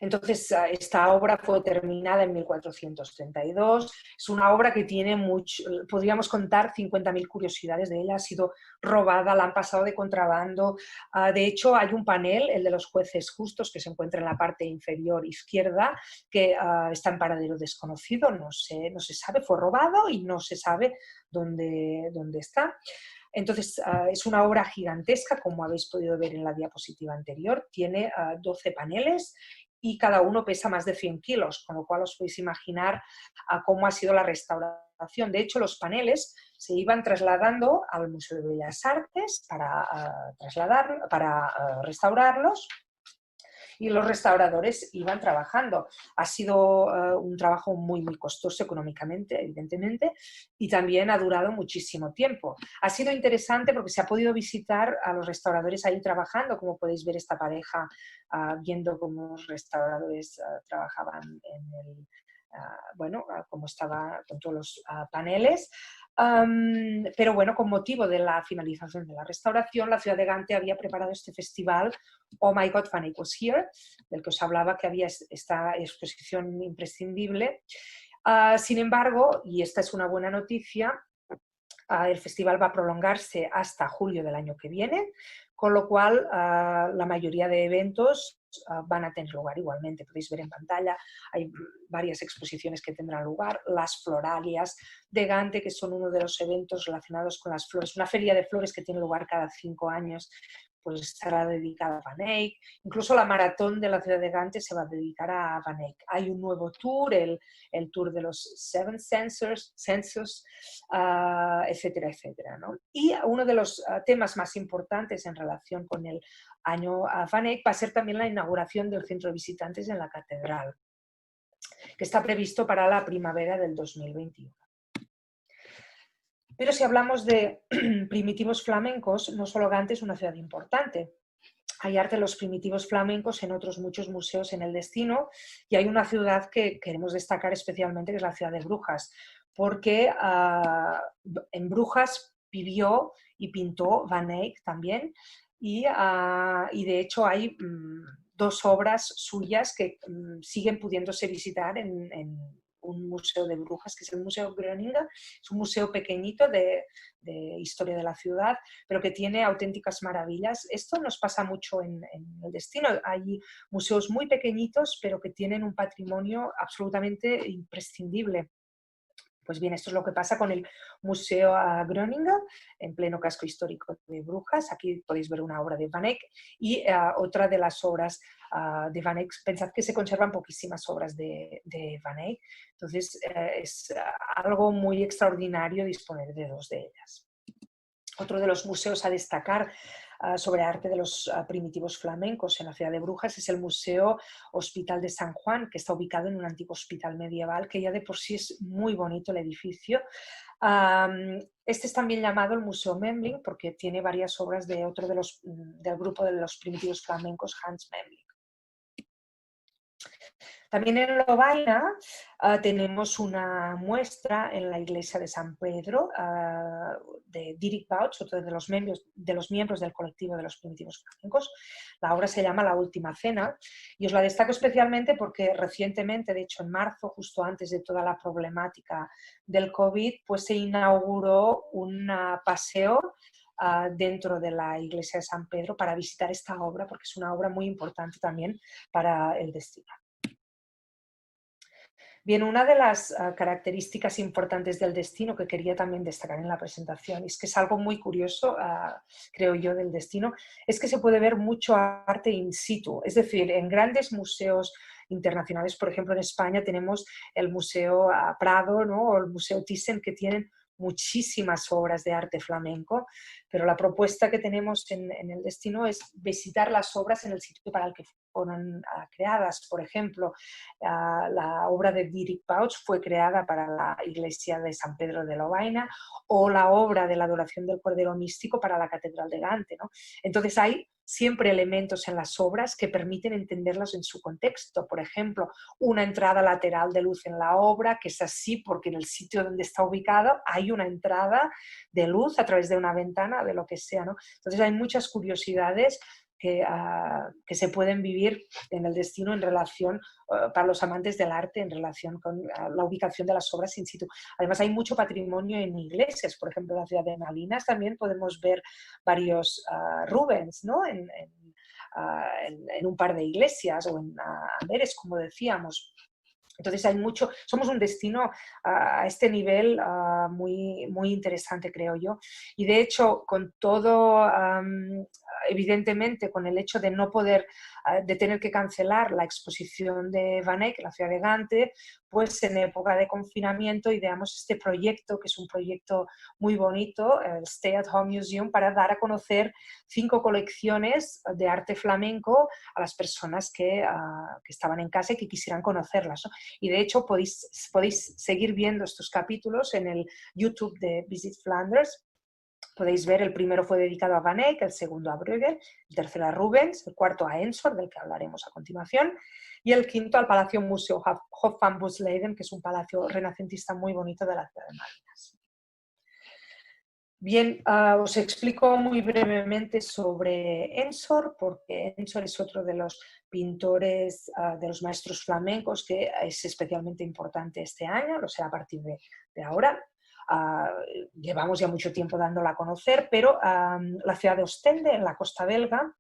Entonces, esta obra fue terminada en 1432. Es una obra que tiene podríamos contar 50.000 curiosidades de ella. Ha sido robada, la han pasado de contrabando. De hecho, hay un panel, el de los jueces justos, que se encuentra en la parte inferior izquierda, que está en paradero desconocido. No se sabe, fue robado y no se sabe dónde está. Entonces, es una obra gigantesca, como habéis podido ver en la diapositiva anterior. Tiene 12 paneles y cada uno pesa más de 100 kilos, con lo cual os podéis imaginar cómo ha sido la restauración. De hecho, los paneles se iban trasladando al Museo de Bellas Artes para restaurarlos, y los restauradores iban trabajando. Ha sido un trabajo muy, muy costoso económicamente, evidentemente, y también ha durado muchísimo tiempo. Ha sido interesante porque se ha podido visitar a los restauradores ahí trabajando, como podéis ver esta pareja viendo cómo los restauradores trabajaban en el... como estaba con todos los paneles. Pero bueno, con motivo de la finalización de la restauración, la ciudad de Gante había preparado este festival Oh My God, Van Eyck Was Here, del que os hablaba, que había esta exposición imprescindible. Sin embargo, y esta es una buena noticia, el festival va a prolongarse hasta julio del año que viene, con lo cual la mayoría de eventos van a tener lugar igualmente. Podéis ver en pantalla, hay varias exposiciones que tendrán lugar, las Floralias de Gante, que son uno de los eventos relacionados con las flores, una feria de flores que tiene lugar cada 5 años, pues estará dedicada a Van Eyck. Incluso la maratón de la ciudad de Gante se va a dedicar a Van Eyck. Hay un nuevo tour, el tour de los Seven Senses, etcétera, etcétera, ¿no? Y uno de los temas más importantes en relación con el año Van Eyck va a ser también la inauguración del centro de visitantes en la catedral, que está previsto para la primavera del 2021. Pero si hablamos de primitivos flamencos, no solo Gante es una ciudad importante. Hay arte de los primitivos flamencos en otros muchos museos en el destino, y hay una ciudad que queremos destacar especialmente, que es la ciudad de Brujas, porque en Brujas vivió y pintó Van Eyck también, y de hecho hay 2 obras suyas que siguen pudiéndose visitar en un museo de Brujas, que es el Museo Groninga. Es un museo pequeñito de historia de la ciudad, pero que tiene auténticas maravillas. Esto nos pasa mucho en el destino. Hay museos muy pequeñitos, pero que tienen un patrimonio absolutamente imprescindible. Pues bien, esto es lo que pasa con el Museo Groninga, en pleno casco histórico de Brujas. Aquí podéis ver una obra de Van Eyck y otra de las obras de Van Eyck. Pensad que se conservan poquísimas obras de Van Eyck, entonces es algo muy extraordinario disponer de 2 de ellas. Otro de los museos a destacar sobre arte de los primitivos flamencos en la ciudad de Brujas es el Museo Hospital de San Juan, que está ubicado en un antiguo hospital medieval, que ya de por sí es muy bonito el edificio. Este es también llamado el Museo Memling porque tiene varias obras de otro del grupo de los primitivos flamencos, Hans Memling. También en Lovaina tenemos una muestra en la iglesia de San Pedro de Dirk Bouts, otro de los miembros del colectivo de los primitivos flamencos. La obra se llama La Última Cena y os la destaco especialmente porque recientemente, de hecho en marzo, justo antes de toda la problemática del COVID, pues se inauguró un paseo dentro de la iglesia de San Pedro para visitar esta obra porque es una obra muy importante también para el destino. Bien, una de las características importantes del destino que quería también destacar en la presentación, y es que es algo muy curioso, creo yo, del destino, es que se puede ver mucho arte in situ, es decir, en grandes museos internacionales, por ejemplo en España tenemos el Museo Prado, ¿no? O el Museo Thyssen, que tienen muchísimas obras de arte flamenco, pero la propuesta que tenemos en el destino es visitar las obras en el sitio para el que fueron creadas. Por ejemplo, la obra de Dirk Bouts fue creada para la iglesia de San Pedro de Lovaina o la obra de la adoración del Cordero Místico para la Catedral de Gante, ¿no? Entonces hay siempre elementos en las obras que permiten entenderlas en su contexto. Por ejemplo, una entrada lateral de luz en la obra, que es así porque en el sitio donde está ubicado hay una entrada de luz a través de una ventana, de lo que sea, ¿no? Entonces hay muchas curiosidades que se pueden vivir en el destino en relación, para los amantes del arte, en relación con la ubicación de las obras in situ. Además hay mucho patrimonio en iglesias, por ejemplo en la ciudad de Malinas también podemos ver varios Rubens, ¿no? en un par de iglesias o en Amberes, como decíamos. Entonces hay mucho, somos un destino a este nivel muy, muy interesante, creo yo. Y de hecho, con todo, evidentemente, con el hecho de no poder, de tener que cancelar la exposición de Van Eyck, la ciudad de Gante, pues en época de confinamiento ideamos este proyecto, que es un proyecto muy bonito, el Stay at Home Museum, para dar a conocer 5 colecciones de arte flamenco a las personas que estaban en casa y que quisieran conocerlas, ¿no? Y de hecho podéis seguir viendo estos capítulos en el YouTube de Visit Flanders. Podéis ver, el primero fue dedicado a Van Eyck, el segundo a Bruegel, el tercero a Rubens, el cuarto a Ensor, del que hablaremos a continuación, y el quinto al Palacio Museo Hof van Busleyden, que es un palacio renacentista muy bonito de la ciudad de Malinas. Bien, os explico muy brevemente sobre Ensor, porque Ensor es otro de los pintores, de los maestros flamencos, que es especialmente importante este año, lo será a partir de ahora. Llevamos ya mucho tiempo dándola a conocer, pero la ciudad de Ostende, en la costa belga,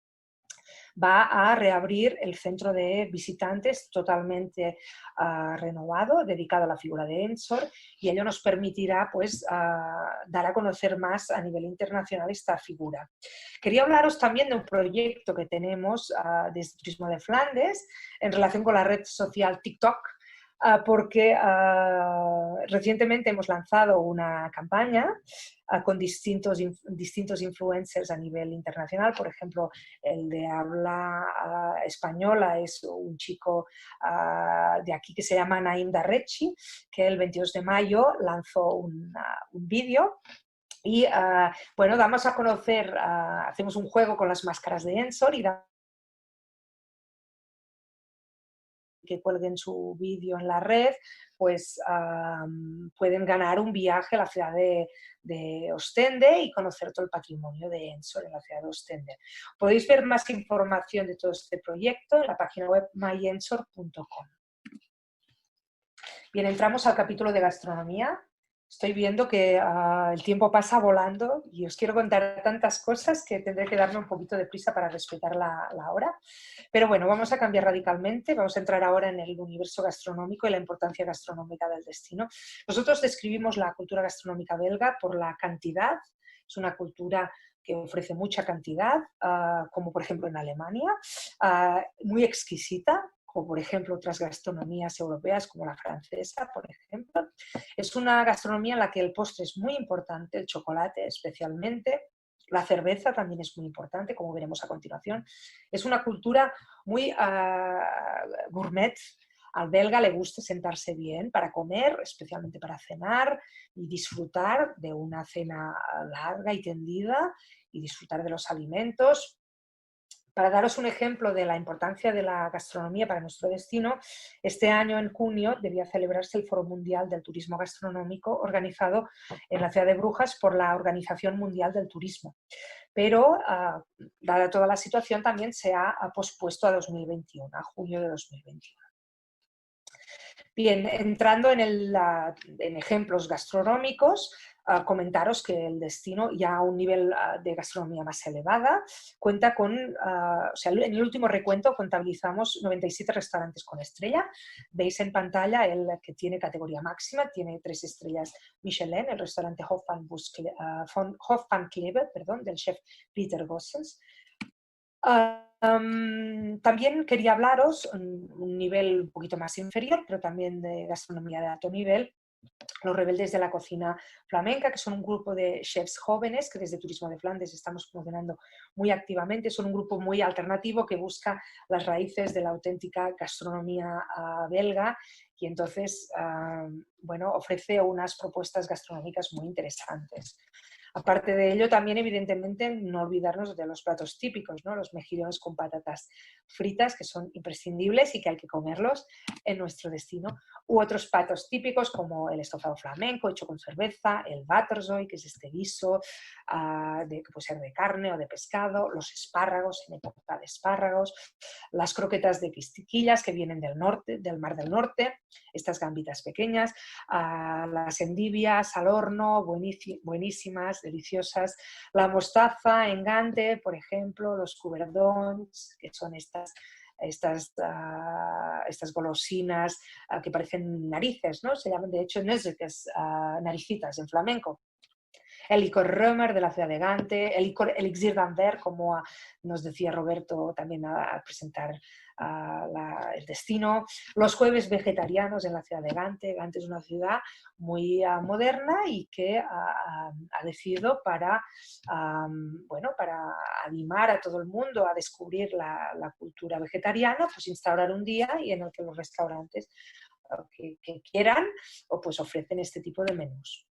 va a reabrir el centro de visitantes totalmente renovado, dedicado a la figura de Ensor, y ello nos permitirá pues, dar a conocer más a nivel internacional esta figura. Quería hablaros también de un proyecto que tenemos desde Turismo de Flandes en relación con la red social TikTok, porque recientemente hemos lanzado una campaña con distintos influencers a nivel internacional. Por ejemplo, el de habla española es un chico de aquí que se llama Naim Darrechi, que el 22 de mayo lanzó un vídeo. Y bueno, damos a conocer, hacemos un juego con las máscaras de Ensor y que cuelguen su vídeo en la red, pues pueden ganar un viaje a la ciudad de Ostende y conocer todo el patrimonio de Ensor en la ciudad de Ostende. Podéis ver más información de todo este proyecto en la página web myensor.com. Bien, entramos al capítulo de gastronomía. Estoy viendo que el tiempo pasa volando y os quiero contar tantas cosas que tendré que darme un poquito de prisa para respetar la hora. Pero bueno, vamos a cambiar radicalmente. Vamos a entrar ahora en el universo gastronómico y la importancia gastronómica del destino. Nosotros describimos la cultura gastronómica belga por la cantidad. Es una cultura que ofrece mucha cantidad, como por ejemplo en Alemania, muy exquisita, o por ejemplo otras gastronomías europeas como la francesa, por ejemplo. Es una gastronomía en la que el postre es muy importante, el chocolate especialmente. La cerveza también es muy importante, como veremos a continuación. Es una cultura muy gourmet. Al belga le gusta sentarse bien para comer, especialmente para cenar y disfrutar de una cena larga y tendida y disfrutar de los alimentos. Para daros un ejemplo de la importancia de la gastronomía para nuestro destino, este año en junio debía celebrarse el Foro Mundial del Turismo Gastronómico organizado en la ciudad de Brujas por la Organización Mundial del Turismo. Pero, dada toda la situación, también se ha pospuesto a 2021, a junio de 2021. Bien, entrando en ejemplos gastronómicos, comentaros que el destino, ya a un nivel de gastronomía más elevada, cuenta con, o sea, en el último recuento contabilizamos 97 restaurantes con estrella. Veis en pantalla el que tiene categoría máxima, tiene 3 estrellas Michelin, el restaurante Hofmann-Kleber, del chef Peter Gossens. También quería hablaros un nivel un poquito más inferior, pero también de gastronomía de alto nivel, los Rebeldes de la Cocina Flamenca, que son un grupo de chefs jóvenes que desde Turismo de Flandes estamos promocionando muy activamente. Son un grupo muy alternativo que busca las raíces de la auténtica gastronomía belga y entonces bueno, ofrece unas propuestas gastronómicas muy interesantes. Aparte de ello, también evidentemente no olvidarnos de los platos típicos, ¿no? Los mejillones con patatas fritas, que son imprescindibles y que hay que comerlos en nuestro destino, u otros platos típicos como el estofado flamenco hecho con cerveza, el Waterzooi, que es este guiso que puede ser de carne o de pescado, los espárragos, en época de espárragos, las croquetas de quistiquillas que vienen del norte, del Mar del Norte, estas gambitas pequeñas, las endivias al horno, buenísimas, deliciosas, la mostaza en Gante, por ejemplo, los cuverdons, que son estas golosinas que parecen narices, ¿no? Se llaman de hecho nözzekes, naricitas en flamenco. El licor Römer de la ciudad de Gante, el licor Elixir d'Anvers, como nos decía Roberto también al presentar el destino, los jueves vegetarianos en la ciudad de Gante. Gante es una ciudad muy moderna y que ha decidido bueno, para animar a todo el mundo a descubrir la cultura vegetariana, pues instaurar un día y en el que los restaurantes que quieran pues ofrecen este tipo de menús.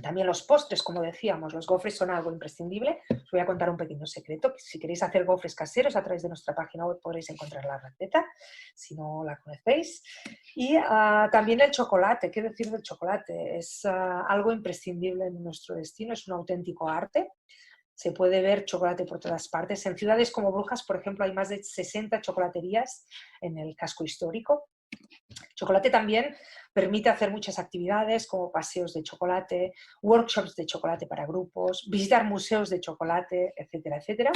También los postres, como decíamos, los gofres son algo imprescindible. Os voy a contar un pequeño secreto. Si queréis hacer gofres caseros, a través de nuestra página web podréis encontrar la receta, si no la conocéis. Y también el chocolate. ¿Qué decir del chocolate? Es algo imprescindible en nuestro destino, es un auténtico arte. Se puede ver chocolate por todas partes. En ciudades como Brujas, por ejemplo, hay más de 60 chocolaterías en el casco histórico. Chocolate también permite hacer muchas actividades como paseos de chocolate, workshops de chocolate para grupos, visitar museos de chocolate, etcétera, etcétera.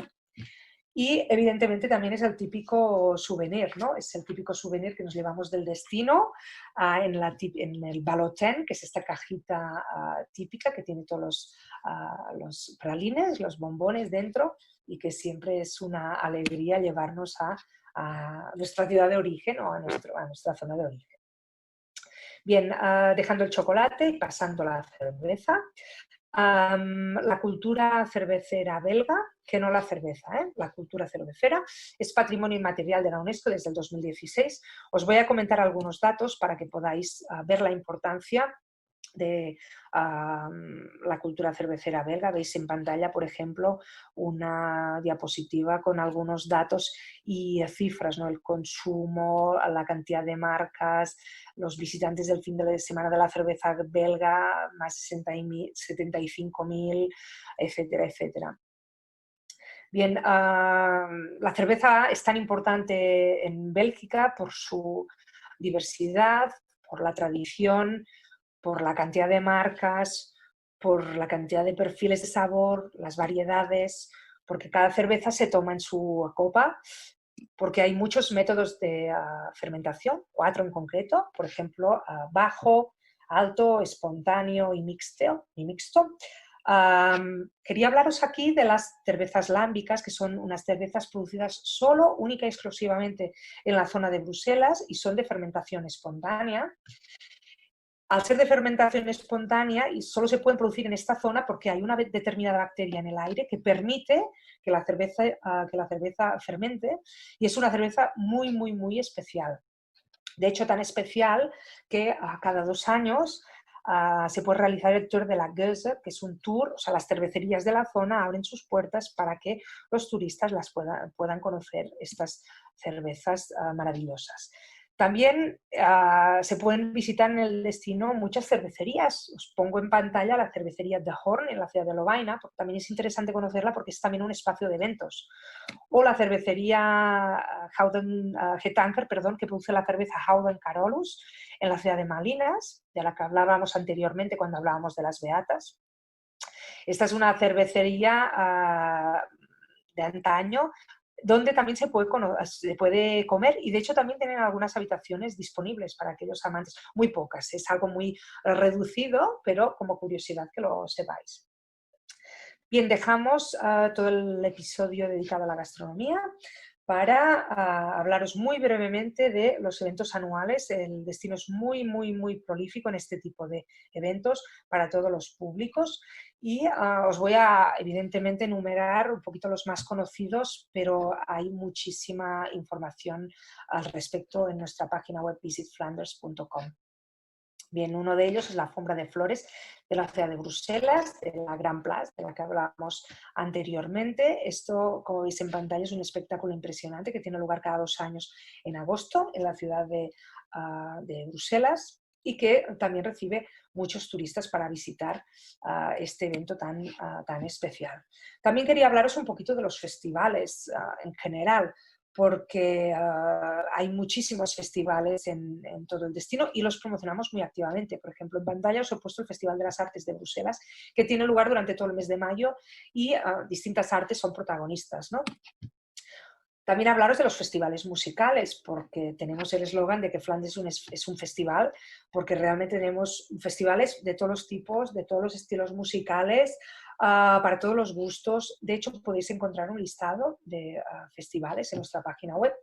Y evidentemente también es el típico souvenir, ¿no? Es el típico souvenir que nos llevamos del destino en el balotin, que es esta cajita típica que tiene todos los pralines, los bombones dentro y que siempre es una alegría llevarnos a nuestra ciudad de origen o a nuestra zona de origen. Bien, dejando el chocolate y pasando a la cerveza. La cultura cervecera belga, que no la cerveza, la cultura cervecera, es patrimonio inmaterial de la UNESCO desde el 2016. Os voy a comentar algunos datos para que podáis ver la importancia de la cultura cervecera belga. Veis en pantalla, por ejemplo, una diapositiva con algunos datos y cifras, ¿no? El consumo, la cantidad de marcas, los visitantes del fin de semana de la cerveza belga, más de 75.000, etcétera, etcétera. Bien, la cerveza es tan importante en Bélgica por su diversidad, por la tradición, por la cantidad de marcas, por la cantidad de perfiles de sabor, las variedades, porque cada cerveza se toma en su copa, porque hay muchos métodos de fermentación, 4 en concreto, por ejemplo, bajo, alto, espontáneo y mixto. Quería hablaros aquí de las cervezas lámbicas, que son unas cervezas producidas solo, única y exclusivamente en la zona de Bruselas y son de fermentación espontánea. Al ser de fermentación espontánea, y solo se pueden producir en esta zona porque hay una determinada bacteria en el aire que permite que la cerveza fermente, y es una cerveza muy, muy, muy especial. De hecho, tan especial que cada 2 años se puede realizar el Tour de la Gueuse, que es un tour, o sea, las cervecerías de la zona abren sus puertas para que los turistas puedan conocer estas cervezas maravillosas. También se pueden visitar en el destino muchas cervecerías. Os pongo en pantalla la cervecería de Horn en la ciudad de Lovaina, porque también es interesante conocerla porque es también un espacio de eventos. O la cervecería Getanker, que produce la cerveza Houden Carolus en la ciudad de Malinas, de la que hablábamos anteriormente cuando hablábamos de las beatas. Esta es una cervecería de antaño donde también se puede comer, y de hecho también tienen algunas habitaciones disponibles para aquellos amantes, muy pocas, es algo muy reducido, pero como curiosidad que lo sepáis. Bien, dejamos todo el episodio dedicado a la gastronomía para hablaros muy brevemente de los eventos anuales. El destino es muy, muy, muy prolífico en este tipo de eventos para todos los públicos, y os voy a, evidentemente, enumerar un poquito los más conocidos, pero hay muchísima información al respecto en nuestra página web visitflanders.com. Bien, uno de ellos es la alfombra de flores de la ciudad de Bruselas, de la Grand Place, de la que hablábamos anteriormente. Esto, como veis en pantalla, es un espectáculo impresionante que tiene lugar cada 2 años en agosto en la ciudad de Bruselas, y que también recibe muchos turistas para visitar este evento tan especial. También quería hablaros un poquito de los festivales en general, porque hay muchísimos festivales en todo el destino y los promocionamos muy activamente. Por ejemplo, en pantalla os he puesto el Festival de las Artes de Bruselas, que tiene lugar durante todo el mes de mayo, y distintas artes son protagonistas, ¿no? También hablaros de los festivales musicales, porque tenemos el eslogan de que Flandes es un festival, porque realmente tenemos festivales de todos los tipos, de todos los estilos musicales, para todos los gustos. De hecho, podéis encontrar un listado de festivales en nuestra página web.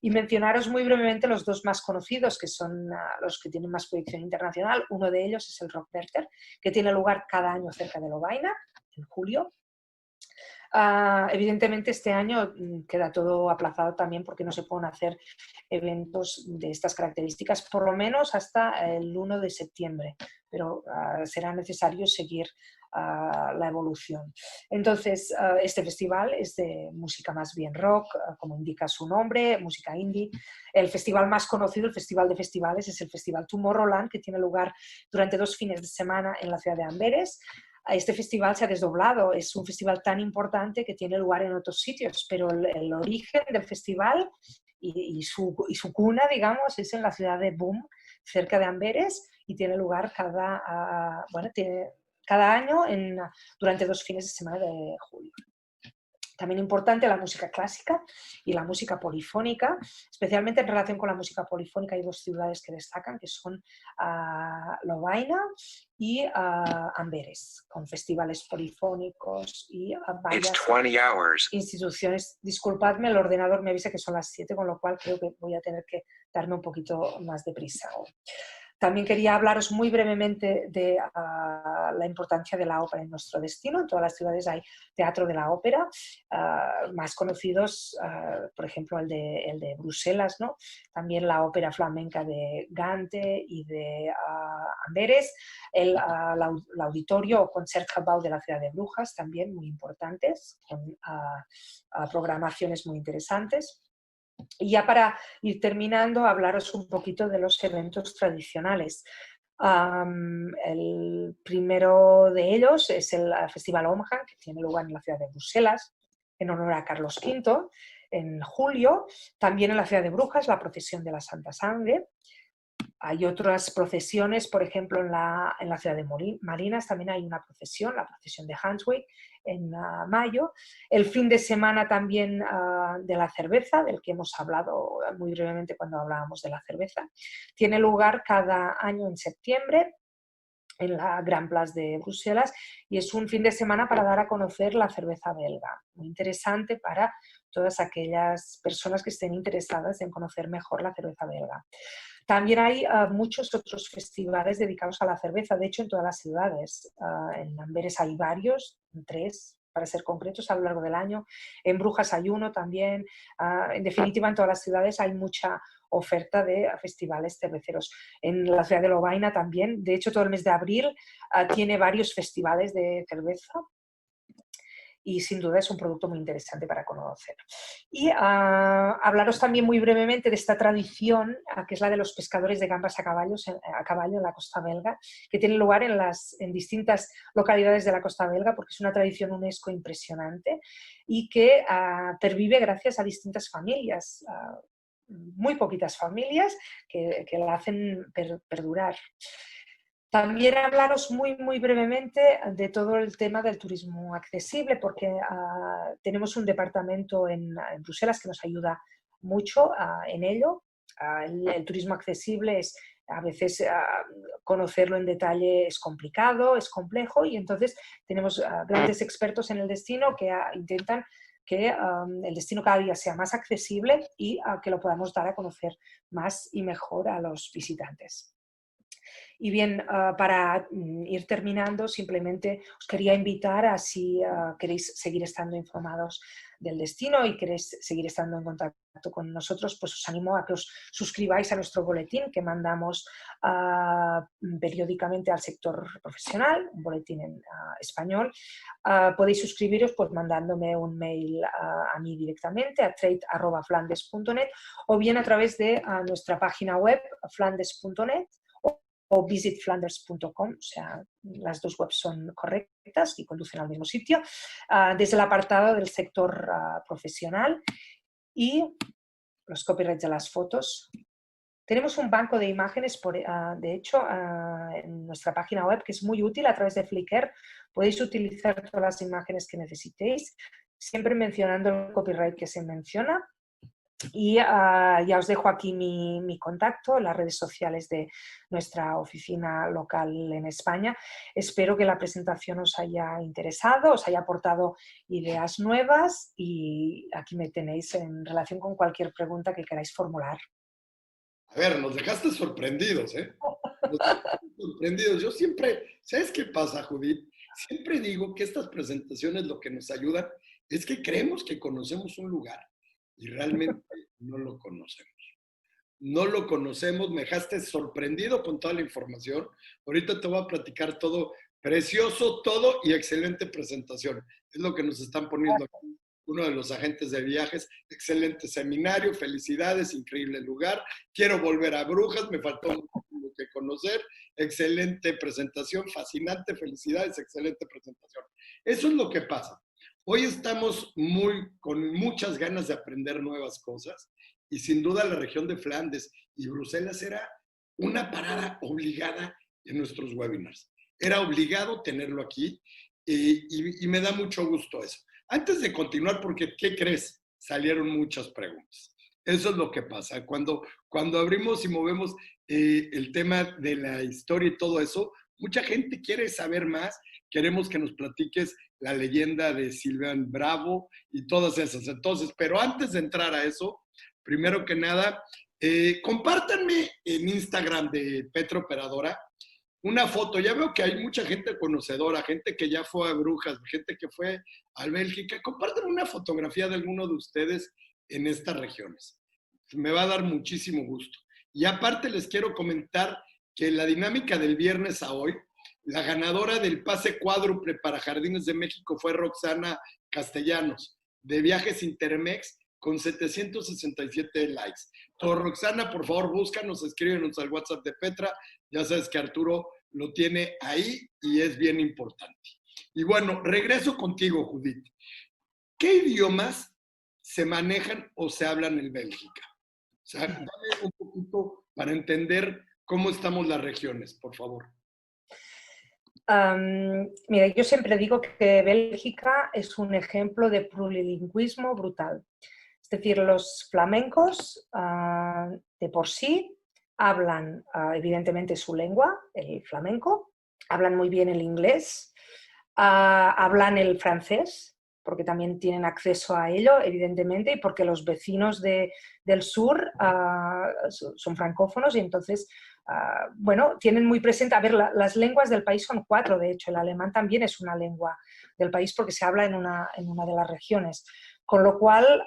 Y mencionaros muy brevemente los 2 más conocidos, que son los que tienen más proyección internacional. Uno de ellos es el Rockwerter, que tiene lugar cada año cerca de Lovaina, en julio. Evidentemente este año queda todo aplazado también porque no se pueden hacer eventos de estas características, por lo menos hasta el 1 de septiembre, pero será necesario seguir la evolución. Entonces, este festival es de música más bien rock, como indica su nombre, música indie. El festival más conocido, el festival de festivales, es el Festival Tomorrowland, que tiene lugar durante 2 fines de semana en la ciudad de Amberes. Este festival se ha desdoblado, es un festival tan importante que tiene lugar en otros sitios, pero el origen del festival y su cuna, digamos, es en la ciudad de Boom, cerca de Amberes, y tiene lugar cada año durante 2 fines de semana de julio. También importante la música clásica y la música polifónica, especialmente en relación con la música polifónica hay 2 ciudades que destacan, que son Lovaina y Amberes, con festivales polifónicos y varias instituciones. Disculpadme, el ordenador me avisa que son las 7, con lo cual creo que voy a tener que darme un poquito más de prisa. También quería hablaros muy brevemente de la importancia de la ópera en nuestro destino. En todas las ciudades hay teatro de la ópera, más conocidos, por ejemplo, el de Bruselas, ¿no? También la ópera flamenca de Gante y de Amberes, el auditorio o Concertgebouw de la ciudad de Brujas, también muy importantes, con programaciones muy interesantes. Y ya para ir terminando, hablaros un poquito de los eventos tradicionales. El primero de ellos es el Festival Omhan, que tiene lugar en la ciudad de Bruselas, en honor a Carlos V, en julio. También en la ciudad de Brujas, la procesión de la Santa Sangre. Hay otras procesiones, por ejemplo, en la ciudad de Malinas también hay una procesión, la procesión de Hanswick, en mayo. El fin de semana también de la cerveza, del que hemos hablado muy brevemente cuando hablábamos de la cerveza, tiene lugar cada año en septiembre. en la Grand Place de Bruselas, y es un fin de semana para dar a conocer la cerveza belga. Muy interesante para todas aquellas personas que estén interesadas en conocer mejor la cerveza belga. También hay muchos otros festivales dedicados a la cerveza, de hecho en todas las ciudades. En Amberes hay varios, 3 para ser concretos, a lo largo del año. En Brujas hay uno también. En definitiva, en todas las ciudades hay mucha oferta de festivales cerveceros. En la ciudad de Lovaina también, de hecho todo el mes de abril tiene varios festivales de cerveza y sin duda es un producto muy interesante para conocer. Y hablaros también muy brevemente de esta tradición, que es la de los pescadores de gambas a caballo en la costa belga, que tiene lugar en distintas localidades de la costa belga, porque es una tradición UNESCO impresionante y que pervive gracias a distintas familias, muy poquitas familias que la hacen perdurar. También hablaros muy brevemente de todo el tema del turismo accesible, porque tenemos un departamento en Bruselas que nos ayuda mucho en ello. El turismo accesible es, a veces conocerlo en detalle es complicado, es complejo, y entonces tenemos grandes expertos en el destino que intentan que el destino cada día sea más accesible y que lo podamos dar a conocer más y mejor a los visitantes. Y bien, para ir terminando, simplemente os quería invitar a si queréis seguir estando informados del destino y queréis seguir estando en contacto con nosotros, pues os animo a que os suscribáis a nuestro boletín que mandamos periódicamente al sector profesional, un boletín en español. Podéis suscribiros pues mandándome un mail a mí directamente a trade@flandes.net o bien a través de nuestra página web flandes.net o visitflanders.com, o sea, las dos webs son correctas y conducen al mismo sitio, desde el apartado del sector profesional y los copyrights de las fotos. Tenemos un banco de imágenes, de hecho, en nuestra página web, que es muy útil a través de Flickr. Podéis utilizar todas las imágenes que necesitéis, siempre mencionando el copyright que se menciona. Y ya os dejo aquí mi contacto, las redes sociales de nuestra oficina local en España. Espero que la presentación os haya interesado, os haya aportado ideas nuevas y aquí me tenéis en relación con cualquier pregunta que queráis formular. A ver, nos dejaste sorprendidos, ¿eh? Nos dejaste sorprendidos. Yo siempre, ¿sabes qué pasa, Judith? Siempre digo que estas presentaciones lo que nos ayudan es que creemos que conocemos un lugar y realmente no lo conocemos. No lo conocemos, me dejaste sorprendido con toda la información. Ahorita te voy a platicar todo, precioso todo y excelente presentación. Es lo que nos están poniendo aquí uno de los agentes de viajes. Excelente seminario, felicidades, increíble lugar. Quiero volver a Brujas, me faltó mucho que conocer. Excelente presentación, fascinante, felicidades, excelente presentación. Eso es lo que pasa. Hoy estamos con muchas ganas de aprender nuevas cosas y sin duda la región de Flandes y Bruselas era una parada obligada en nuestros webinars. Era obligado tenerlo aquí y me da mucho gusto eso. Antes de continuar, porque ¿qué crees? Salieron muchas preguntas. Eso es lo que pasa. Cuando abrimos y movemos el tema de la historia y todo eso, mucha gente quiere saber más. Queremos que nos platiques la leyenda de Sylvain Bravo y todas esas. Entonces, pero antes de entrar a eso, primero que nada, compártanme en Instagram de Petro Operadora una foto. Ya veo que hay mucha gente conocedora, gente que ya fue a Brujas, gente que fue a Bélgica. Compártanme una fotografía de alguno de ustedes en estas regiones. Me va a dar muchísimo gusto. Y aparte les quiero comentar que la dinámica del viernes a hoy, la ganadora del pase cuádruple para Jardines de México fue Roxana Castellanos, de Viajes Intermex, con 767 likes. Entonces, Roxana, por favor, búscanos, escríbenos al WhatsApp de Petra. Ya sabes que Arturo lo tiene ahí y es bien importante. Y bueno, regreso contigo, Judith. ¿Qué idiomas se manejan o se hablan en Bélgica? O sea, dame un poquito para entender cómo estamos las regiones, por favor. Mira, yo siempre digo que Bélgica es un ejemplo de plurilingüismo brutal. Es decir, los flamencos de por sí hablan evidentemente su lengua, el flamenco, hablan muy bien el inglés, hablan el francés, porque también tienen acceso a ello, evidentemente, y porque los vecinos del sur son francófonos y entonces, bueno, tienen muy presente, a ver, las lenguas del país son 4, de hecho, el alemán también es una lengua del país porque se habla en una de las regiones, con lo cual,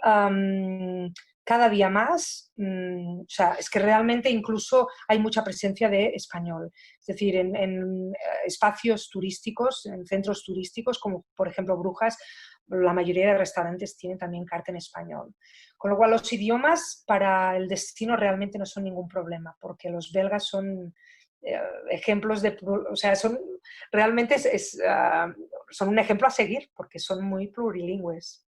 cada día más, o sea, es que realmente incluso hay mucha presencia de español, es decir, en espacios turísticos, en centros turísticos, como por ejemplo Brujas, la mayoría de restaurantes tienen también carta en español. Con lo cual los idiomas para el destino realmente no son ningún problema, porque los belgas son ejemplos de, o sea, son realmente son un ejemplo a seguir, porque son muy plurilingües.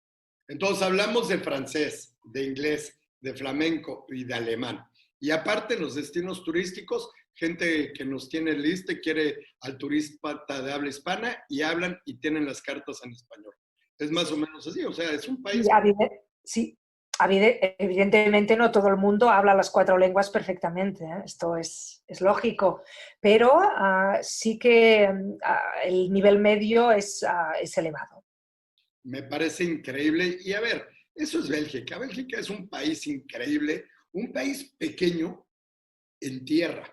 Entonces hablamos de francés, de inglés, de flamenco y de alemán. Y aparte en los destinos turísticos, gente que nos tiene lista y quiere al turista de habla hispana y hablan y tienen las cartas en español. Es más o menos así, o sea, es un país... Sí, evidentemente no todo el mundo habla las 4 lenguas perfectamente, ¿eh? Esto es lógico, pero sí que el nivel medio es elevado. Me parece increíble. Y a ver, eso es Bélgica. Bélgica es un país increíble, un país pequeño en tierra,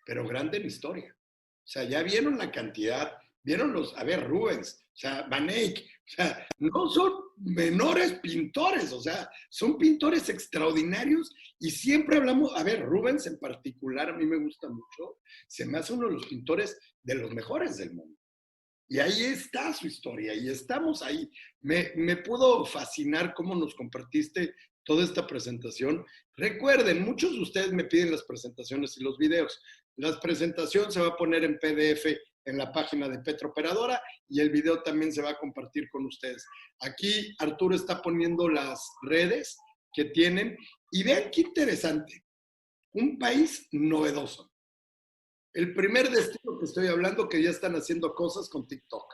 pero grande en historia. O sea, ya vieron la cantidad, vieron a ver, Rubens, o sea, Van Eyck, o sea, no son menores pintores, o sea, son pintores extraordinarios y siempre hablamos, a ver, Rubens en particular, a mí me gusta mucho, se me hace uno de los pintores de los mejores del mundo. Y ahí está su historia, y estamos ahí. Me pudo fascinar cómo nos compartiste toda esta presentación. Recuerden, muchos de ustedes me piden las presentaciones y los videos. La presentación se va a poner en PDF en la página de Petrooperadora y el video también se va a compartir con ustedes. Aquí Arturo está poniendo las redes que tienen y vean qué interesante. Un país novedoso. El primer destino que estoy hablando que ya están haciendo cosas con TikTok.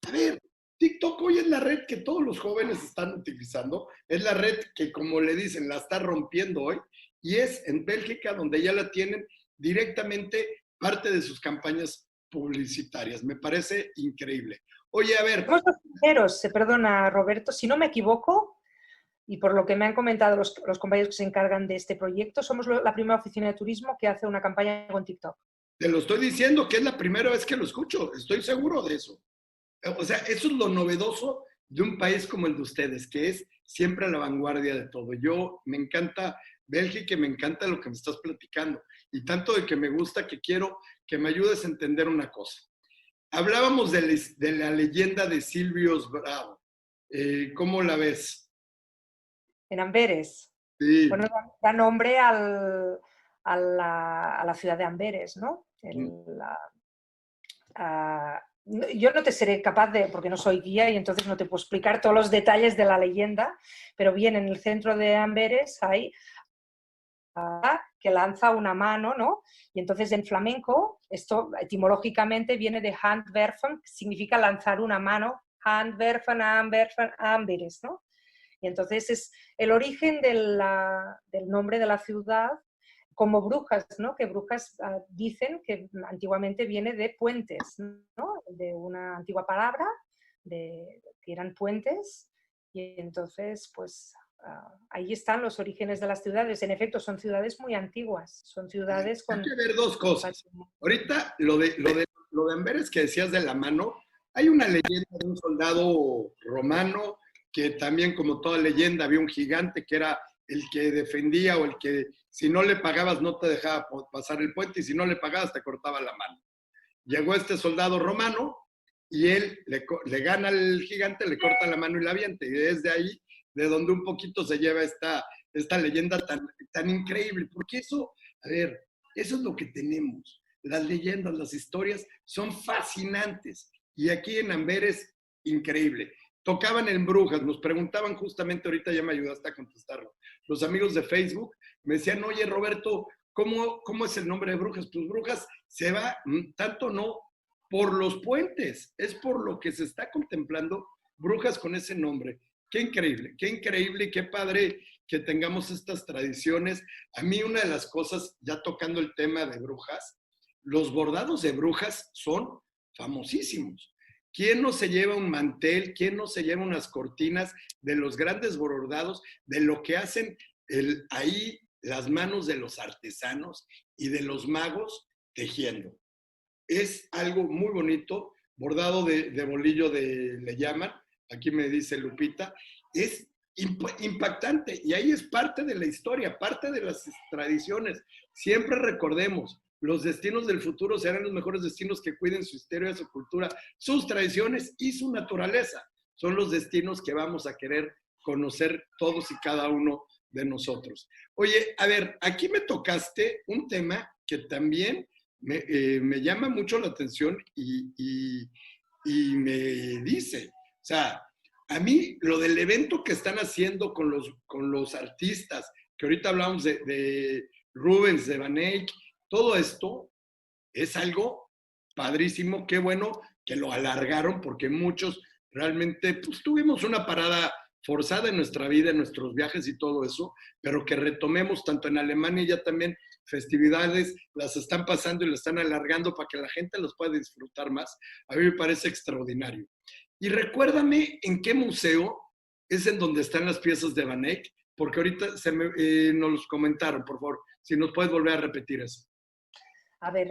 A ver, TikTok hoy es la red que todos los jóvenes están utilizando, es la red que, como le dicen, la está rompiendo hoy, y es en Bélgica donde ya la tienen directamente parte de sus campañas publicitarias. Me parece increíble. Oye, a ver. Somos los primeros, se perdona Roberto, si no me equivoco, y por lo que me han comentado los compañeros que se encargan de este proyecto, somos la primera oficina de turismo que hace una campaña con TikTok. Te lo estoy diciendo que es la primera vez que lo escucho, estoy seguro de eso. O sea, eso es lo novedoso de un país como el de ustedes, que es siempre a la vanguardia de todo. Yo me encanta Bélgica y me encanta lo que me estás platicando. Y tanto de que me gusta que quiero que me ayudes a entender una cosa. Hablábamos de la leyenda de Silvius Bravo. ¿Cómo la ves? En Amberes. Sí. Bueno, da nombre a la ciudad de Amberes, ¿no? Yo no te seré capaz de, porque no soy guía y entonces no te puedo explicar todos los detalles de la leyenda, pero bien, en el centro de Amberes hay que lanza una mano, ¿no? Y entonces en flamenco, esto etimológicamente viene de handwerfen, que significa lanzar una mano, handwerfen, Amberfen, Amberes, ¿no? Y entonces es el origen del nombre de la ciudad como Brujas, ¿no? Que Brujas dicen que antiguamente viene de puentes, ¿no? De una antigua palabra, que eran puentes, y entonces, pues, ahí están los orígenes de las ciudades. En efecto, son ciudades muy antiguas, son ciudades con... Hay que ver dos cosas. Ahorita, lo de Amberes que decías de la mano, hay una leyenda de un soldado romano que también, como toda leyenda, había un gigante que era el que defendía o el que si no le pagabas no te dejaba pasar el puente y si no le pagabas te cortaba la mano. Llegó este soldado romano y él le gana al gigante, le corta la mano y la avienta. Y desde ahí, de donde un poquito se lleva esta leyenda tan increíble. Porque eso, a ver, eso es lo que tenemos. Las leyendas, las historias son fascinantes. Y aquí en Amberes, increíble. Tocaban en Brujas, nos preguntaban justamente, ahorita ya me ayudaste a contestarlo. Los amigos de Facebook me decían, oye Roberto, ¿cómo es el nombre de Brujas? Pues Brujas se va, tanto no por los puentes, es por lo que se está contemplando Brujas con ese nombre. Qué increíble, qué padre que tengamos estas tradiciones. A mí una de las cosas, ya tocando el tema de Brujas, los bordados de brujas son famosísimos. ¿Quién no se lleva un mantel? ¿Quién no se lleva unas cortinas de los grandes bordados, de lo que hacen ahí las manos de los artesanos y de los magos tejiendo? Es algo muy bonito, bordado de bolillo le llaman, aquí me dice Lupita, es impactante y ahí es parte de la historia, parte de las tradiciones. Siempre recordemos, los destinos del futuro serán los mejores destinos que cuiden su historia, su cultura, sus tradiciones y su naturaleza. Son los destinos que vamos a querer conocer todos y cada uno de nosotros. Oye, a ver, aquí me tocaste un tema que también me llama mucho la atención y me dice, o sea, a mí lo del evento que están haciendo con los artistas, que ahorita hablamos de Rubens, de Van Eyck, todo esto es algo padrísimo, qué bueno que lo alargaron porque muchos realmente pues, tuvimos una parada forzada en nuestra vida, en nuestros viajes y todo eso, pero que retomemos tanto en Alemania ya también festividades, las están pasando y las están alargando para que la gente los pueda disfrutar más. A mí me parece extraordinario. Y recuérdame en qué museo es en donde están las piezas de Van Eyck, porque ahorita nos los comentaron, por favor, si nos puedes volver a repetir eso. A ver,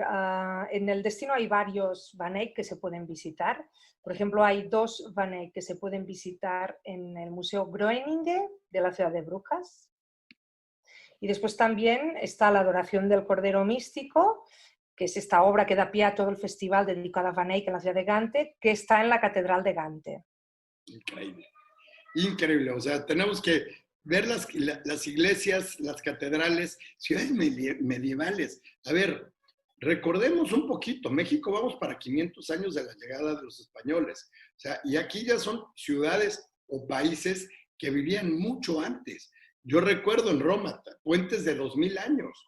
en el destino hay varios Van Eyck que se pueden visitar. Por ejemplo, hay 2 Van Eyck que se pueden visitar en el Museo Groeninge de la ciudad de Brujas. Y después también está la Adoración del Cordero Místico, que es esta obra que da pie a todo el festival dedicado a Van Eyck en la ciudad de Gante, que está en la Catedral de Gante. Increíble. Increíble. O sea, tenemos que ver las iglesias, las catedrales, ciudades medievales. A ver, recordemos un poquito, México vamos para 500 años de la llegada de los españoles. O sea, y aquí ya son ciudades o países que vivían mucho antes. Yo recuerdo en Roma, puentes de 2000 años.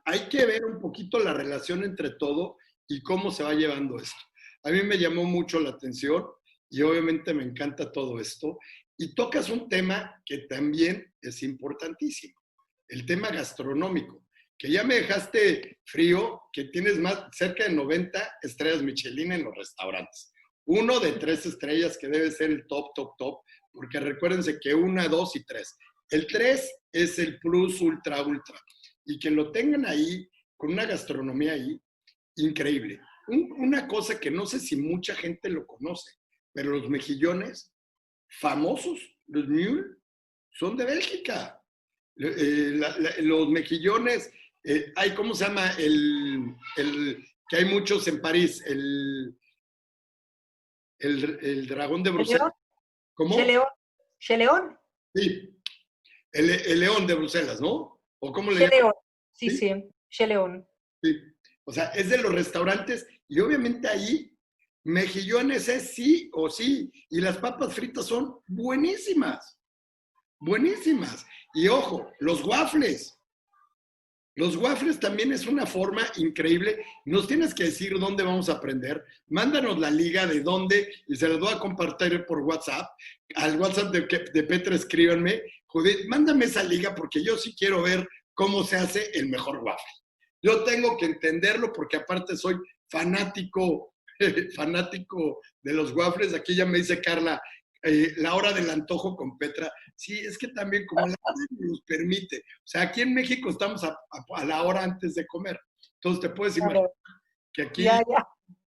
Hay que ver un poquito la relación entre todo y cómo se va llevando esto. A mí me llamó mucho la atención y obviamente me encanta todo esto. Y tocas un tema que también es importantísimo, el tema gastronómico, que ya me dejaste frío, que tienes más cerca de 90 estrellas Michelin en los restaurantes. 1 de 3 estrellas que debe ser el top, top, top, porque recuérdense que 1, 2 y 3. El 3 es el plus ultra, ultra. Y que lo tengan ahí, con una gastronomía ahí, increíble. Una cosa que no sé si mucha gente lo conoce, pero los mejillones famosos, los Mule, son de Bélgica. Los mejillones, ¿cómo se llama? Que hay muchos en París, el dragón de Bruselas. ¿Cómo? ¿Cheleón? Sí, el león de Bruselas, ¿no? ¿O cómo le llaman? Sí, sí, sí, Cheleón. Sí, o sea, es de los restaurantes y obviamente ahí mejillones es sí o sí y las papas fritas son buenísimas, buenísimas. Y ojo, los waffles también es una forma increíble. Nos tienes que decir dónde vamos a aprender. Mándanos la liga de dónde y se las voy a compartir por WhatsApp. Al WhatsApp de Petra escríbanme. Judith, mándame esa liga porque yo sí quiero ver cómo se hace el mejor waffle. Yo tengo que entenderlo porque aparte soy fanático de los waffles. Aquí ya me dice Carla, la hora del antojo con Petra. Sí, es que también como la hora nos permite. O sea, aquí en México estamos a la hora antes de comer. Entonces te puedes imaginar que aquí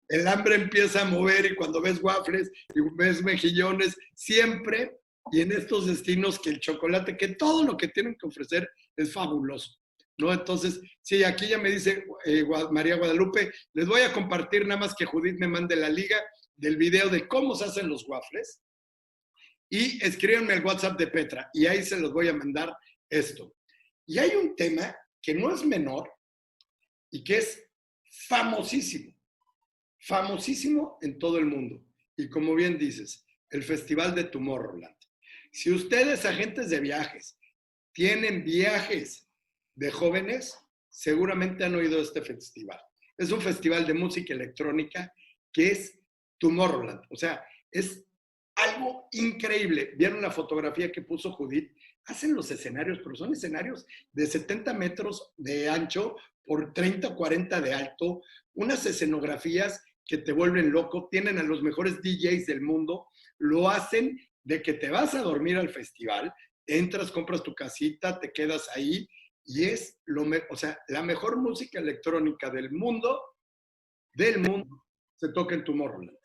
el hambre empieza a mover y cuando ves waffles y ves mejillones, siempre, y en estos destinos que el chocolate, que todo lo que tienen que ofrecer es fabuloso, ¿no? Entonces, sí, aquí ya me dice María Guadalupe, les voy a compartir nada más que Judith me mande la liga del video de cómo se hacen los waffles y escríbanme el WhatsApp de Petra y ahí se los voy a mandar esto. Y hay un tema que no es menor y que es famosísimo, famosísimo en todo el mundo. Y como bien dices, el Festival de Tomorrowland. Si ustedes, agentes de viajes, tienen viajes de jóvenes, seguramente han oído de este festival. Es un festival de música electrónica que es Tomorrowland. O sea, es algo increíble. ¿Vieron la fotografía que puso Judith? hacen los escenarios, pero son escenarios de 70 metros de ancho por 30 o 40 de alto, unas escenografías que te vuelven loco, tienen a los mejores DJs del mundo, lo hacen de que te vas a dormir al festival, entras, compras tu casita, te quedas ahí y es o sea, la mejor música electrónica del mundo, se toca en Tomorrowland.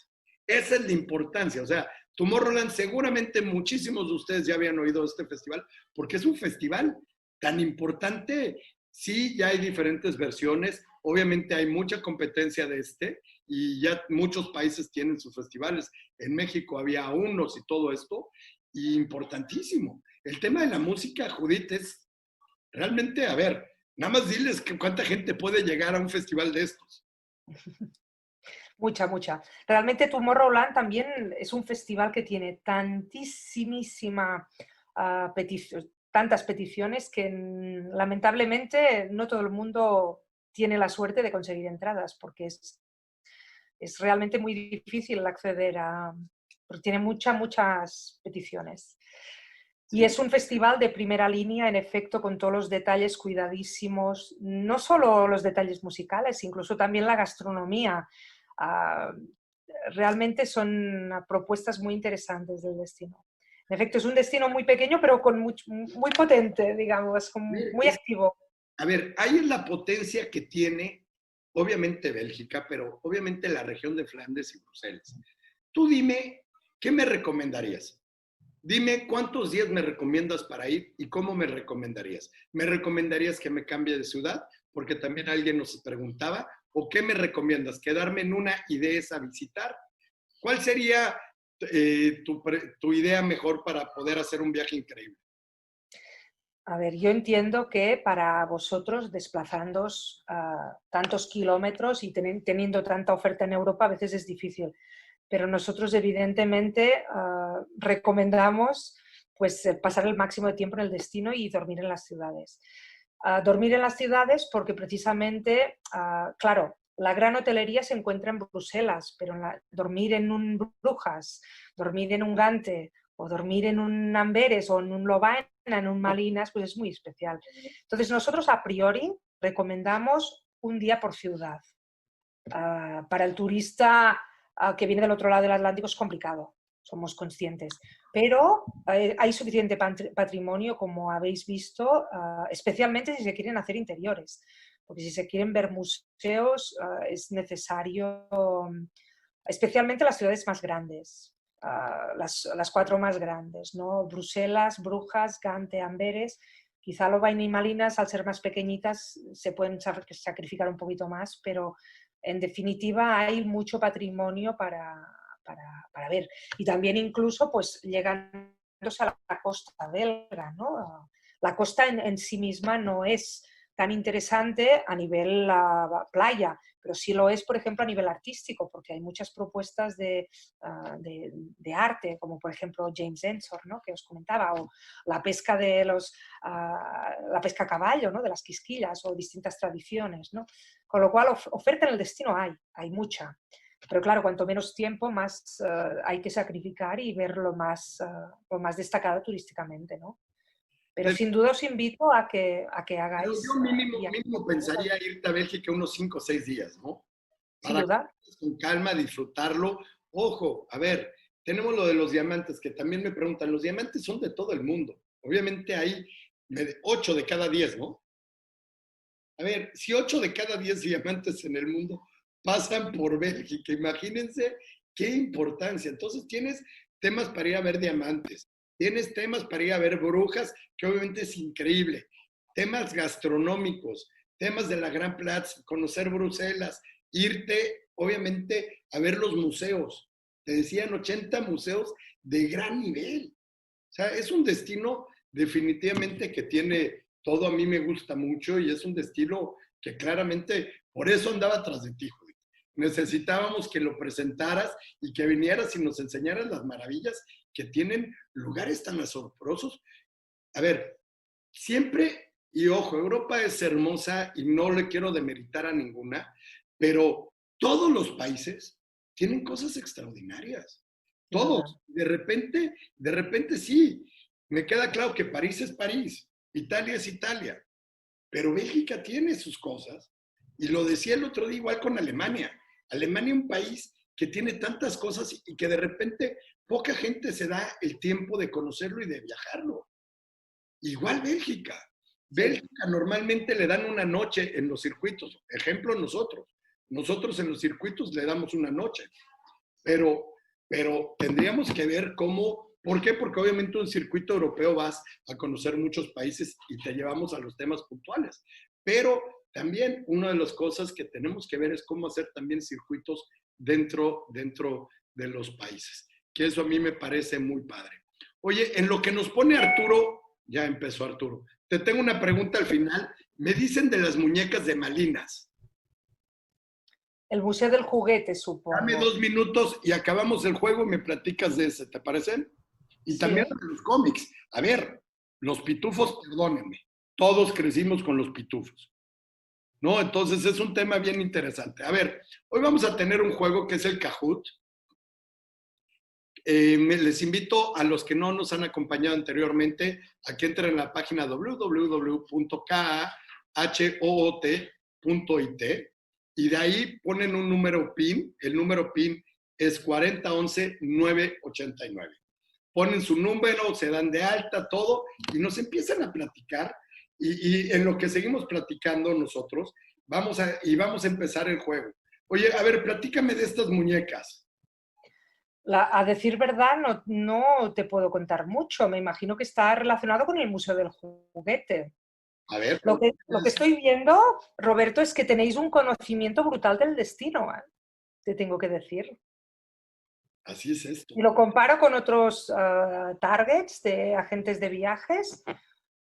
Esa es la importancia, o sea, Tomorrowland seguramente muchísimos de ustedes ya habían oído de este festival, porque es un festival tan importante. Sí, ya hay diferentes versiones, obviamente hay mucha competencia de este y ya muchos países tienen sus festivales. En México había unos y todo esto, y importantísimo. El tema de la música, Judith, es realmente, a ver, nada más diles que cuánta gente puede llegar a un festival de estos. Mucha, mucha. Realmente Tomorrowland también es un festival que tiene tantísima tantas peticiones que lamentablemente no todo el mundo tiene la suerte de conseguir entradas porque es realmente muy difícil acceder porque tiene muchas peticiones. Y es un festival de primera línea, en efecto, con todos los detalles cuidadísimos, no solo los detalles musicales, incluso también la gastronomía. Realmente son propuestas muy interesantes del destino. En efecto, es un destino muy pequeño, pero muy potente, digamos, muy activo. A ver, ahí es la potencia que tiene, obviamente Bélgica, pero obviamente la región de Flandes y Bruselas. Tú dime, ¿qué me recomendarías? Dime cuántos días me recomiendas para ir y cómo me recomendarías. ¿Me recomendarías que me cambie de ciudad? Porque también alguien nos preguntaba. ¿O qué me recomiendas? ¿Quedarme en una y de esa visitar? ¿Cuál sería tu idea mejor para poder hacer un viaje increíble? A ver, yo entiendo que para vosotros desplazándoos tantos kilómetros y teniendo tanta oferta en Europa a veces es difícil, pero nosotros evidentemente recomendamos pues pasar el máximo de tiempo en el destino y dormir en las ciudades. Dormir en las ciudades porque precisamente, claro, la gran hotelería se encuentra en Bruselas, pero dormir en un Brujas, dormir en un Gante o dormir en un Amberes o en un Lovaina, en un Malinas, pues es muy especial. Entonces nosotros a priori recomendamos un día por ciudad. Para el turista que viene del otro lado del Atlántico es complicado, somos conscientes, pero hay suficiente patrimonio, como habéis visto, especialmente si se quieren hacer interiores, porque si se quieren ver museos es necesario, especialmente las ciudades más grandes. Las cuatro más grandes, ¿no? Bruselas, Brujas, Gante, Amberes. Quizá Lovaina y Malinas, al ser más pequeñitas, se pueden sacrificar un poquito más, pero en definitiva hay mucho patrimonio para ver. Y también incluso pues llegándose a la costa belga, ¿no? La costa en sí misma no es tan interesante a nivel playa, pero sí lo es, por ejemplo, a nivel artístico, porque hay muchas propuestas de arte, como por ejemplo James Ensor, ¿no? Que os comentaba, o la pesca la pesca a caballo, ¿no? De las quisquillas, o distintas tradiciones, ¿no? Con lo cual, oferta en el destino hay mucha. Pero claro, cuanto menos tiempo, más hay que sacrificar y ver lo más destacado turísticamente, ¿no? Pero sin duda os invito a que hagáis... Yo mínimo pensaría irte a Bélgica unos 5 o 6 días, ¿no? Sin Para duda. con calma, disfrutarlo. Ojo, a ver, tenemos lo de los diamantes, que también me preguntan, los diamantes son de todo el mundo. Obviamente hay 8 de cada 10, ¿no? A ver, si 8 de cada 10 diamantes en el mundo pasan por Bélgica, imagínense qué importancia. Entonces tienes temas para ir a ver diamantes, tienes temas para ir a ver brujas, que obviamente es increíble, temas gastronómicos, temas de la Gran Platz, conocer Bruselas, irte obviamente a ver los museos. Te decían 80 museos de gran nivel. O sea, es un destino definitivamente que tiene todo. A mí me gusta mucho y es un destino que claramente, por eso andaba tras de ti, Judith. Necesitábamos que lo presentaras y que vinieras y nos enseñaras las maravillas que tienen lugares tan asombrosos. A ver, siempre, y ojo, Europa es hermosa y no le quiero demeritar a ninguna, pero todos los países tienen cosas extraordinarias. Todos. De repente sí. Me queda claro que París es París, Italia es Italia, pero Bélgica tiene sus cosas. Y lo decía el otro día igual con Alemania. Alemania es un país que tiene tantas cosas y que de repente poca gente se da el tiempo de conocerlo y de viajarlo. Igual Bélgica. Bélgica normalmente le dan una noche en los circuitos. Ejemplo, nosotros. Nosotros en los circuitos le damos una noche. Pero tendríamos que ver cómo, ¿por qué? Porque obviamente un circuito europeo vas a conocer muchos países y te llevamos a los temas puntuales. Pero también una de las cosas que tenemos que ver es cómo hacer también circuitos dentro de los países. Que eso a mí me parece muy padre. Oye, en lo que nos pone Arturo, ya empezó Arturo. Te tengo una pregunta al final. Me dicen de las muñecas de Malinas. El Museo del Juguete, supongo. Dame 2 minutos y acabamos el juego y me platicas de ese, ¿te parecen? Y también Sí. de los cómics. A ver, los pitufos, perdónenme, todos crecimos con los pitufos, ¿no? Entonces es un tema bien interesante. A ver, hoy vamos a tener un juego que es el Kahoot. Les invito a los que no nos han acompañado anteriormente a que entren en la página www.kahoot.it y de ahí ponen un número PIN. El número PIN es 4011-989. Ponen su número, se dan de alta, todo, y nos empiezan a platicar. Y en lo que seguimos platicando nosotros, vamos a empezar el juego. Oye, a ver, platícame de estas muñecas. A decir verdad, no te puedo contar mucho. Me imagino que está relacionado con el Museo del Juguete. A ver. Lo que estoy viendo, Roberto, es que tenéis un conocimiento brutal del destino, ¿eh? Te tengo que decir. Así es esto. Y lo comparo con otros targets de agentes de viajes.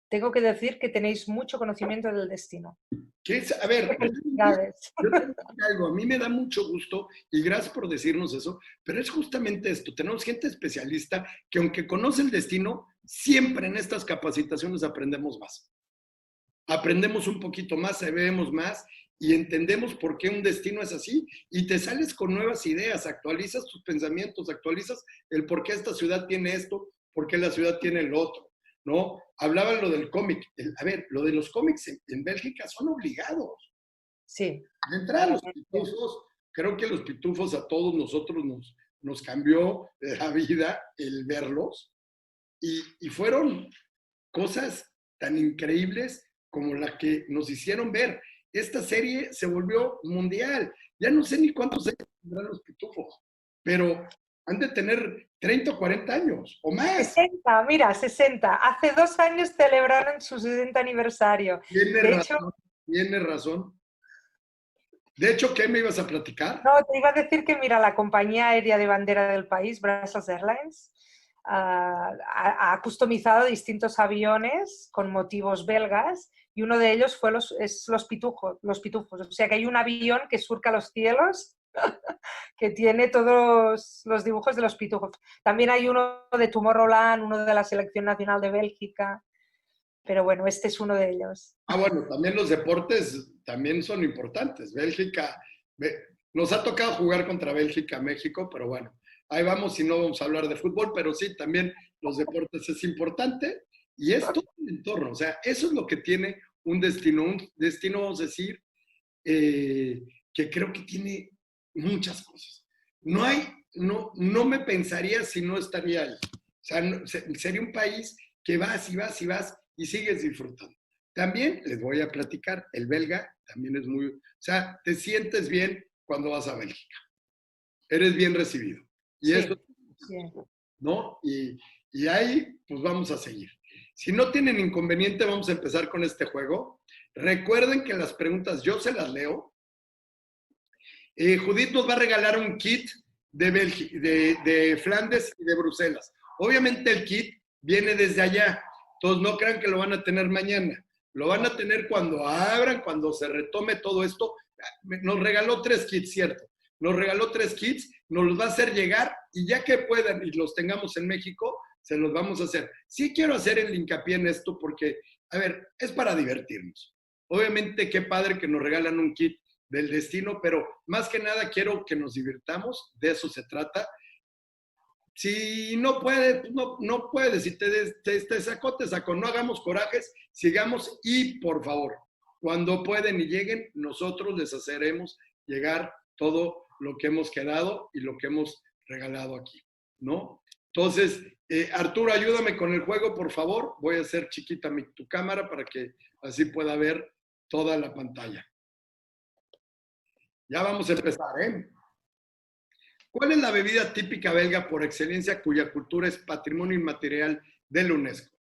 Tengo que decir que tenéis mucho conocimiento del destino. ¿Qué es? A ver, Felicidades. yo te digo algo, a mí me da mucho gusto y gracias por decirnos eso, pero es justamente esto, tenemos gente especialista que aunque conoce el destino, siempre en estas capacitaciones aprendemos más. Aprendemos un poquito más, sabemos más y entendemos por qué un destino es así y te sales con nuevas ideas, actualizas tus pensamientos, actualizas el por qué esta ciudad tiene esto, por qué la ciudad tiene el otro, ¿no? Hablaban lo del cómic. A ver, lo de los cómics en Bélgica son obligados. Sí. De entrada, los pitufos, creo que los pitufos a todos nosotros nos cambió la vida el verlos y fueron cosas tan increíbles como la que nos hicieron ver. Esta serie se volvió mundial. Ya no sé ni cuántos años tendrán los pitufos, pero han de tener 30 o 40 años o más. 60, mira, 60. Hace 2 años celebraron su 60 aniversario. Tiene razón. De hecho, ¿qué me ibas a platicar? No, te iba a decir que, mira, la compañía aérea de bandera del país, Brussels Airlines, ha customizado distintos aviones con motivos belgas y uno de ellos fue los pitufos. O sea que hay un avión que surca los cielos que tiene todos los dibujos de los pitufos. También hay uno de Tomorrowland, uno de la Selección Nacional de Bélgica, pero bueno, este es uno de ellos. Bueno, también los deportes también son importantes. Bélgica, nos ha tocado jugar contra Bélgica, México, pero bueno, ahí vamos y no vamos a hablar de fútbol, pero sí, también los deportes es importante y es todo el entorno. O sea, eso es lo que tiene un destino, vamos a decir, que creo que tiene muchas cosas. No me pensaría si no estaría ahí. O sea, sería un país que vas y vas y vas y sigues disfrutando. También les voy a platicar, el belga también es muy, o sea, te sientes bien cuando vas a Bélgica. Eres bien recibido. Y sí, eso, sí. ¿no? Y ahí, pues vamos a seguir. Si no tienen inconveniente, vamos a empezar con este juego. Recuerden que las preguntas yo se las leo. Judith nos va a regalar un kit de Flandes y de Bruselas. Obviamente el kit viene desde allá. Entonces no crean que lo van a tener mañana. Lo van a tener cuando abran, cuando se retome todo esto. Nos regaló 3 kits, ¿cierto? Nos regaló 3 kits, nos los va a hacer llegar y ya que puedan y los tengamos en México, se los vamos a hacer. Sí quiero hacer el hincapié en esto porque, a ver, es para divertirnos. Obviamente, qué padre que nos regalan un kit del destino, pero más que nada quiero que nos divirtamos, de eso se trata. Si no puede, pues no puede. Si te sacó, no hagamos corajes, sigamos y por favor, cuando pueden y lleguen, nosotros les haceremos llegar todo lo que hemos quedado y lo que hemos regalado aquí, ¿no? Entonces, Arturo, ayúdame con el juego, por favor. Voy a hacer chiquita tu cámara para que así pueda ver toda la pantalla. Ya vamos a empezar, ¿eh? ¿Cuál es la bebida típica belga por excelencia cuya cultura es patrimonio inmaterial de la UNESCO?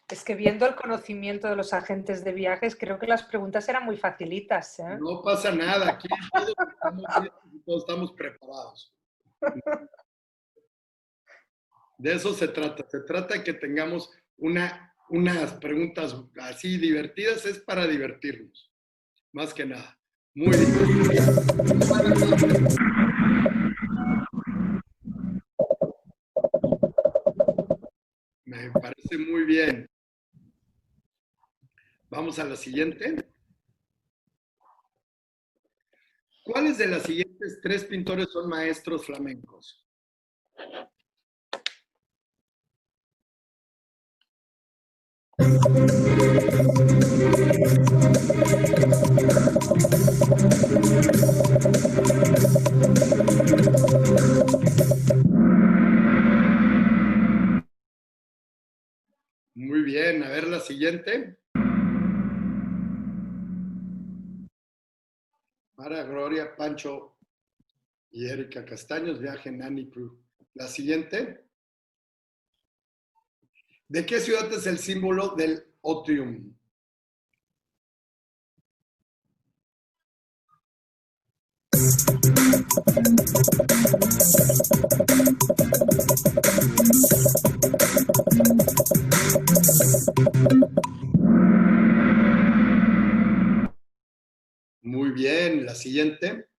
Es que viendo el conocimiento de los agentes de viajes, creo que las preguntas eran muy facilitas, ¿eh? No pasa nada, aquí todos estamos preparados. De eso se trata de que tengamos unas preguntas así divertidas, es para divertirnos, más que nada. Muy divertido. Me parece muy bien. Vamos a la siguiente. ¿Cuáles de las siguientes 3 pintores son maestros flamencos? Muy bien, a ver la siguiente. Mara, Gloria, Pancho y Erika Castaños, viaje Nani Pru. La siguiente. ¿De qué ciudad es el símbolo del Otium? Muy bien, la siguiente.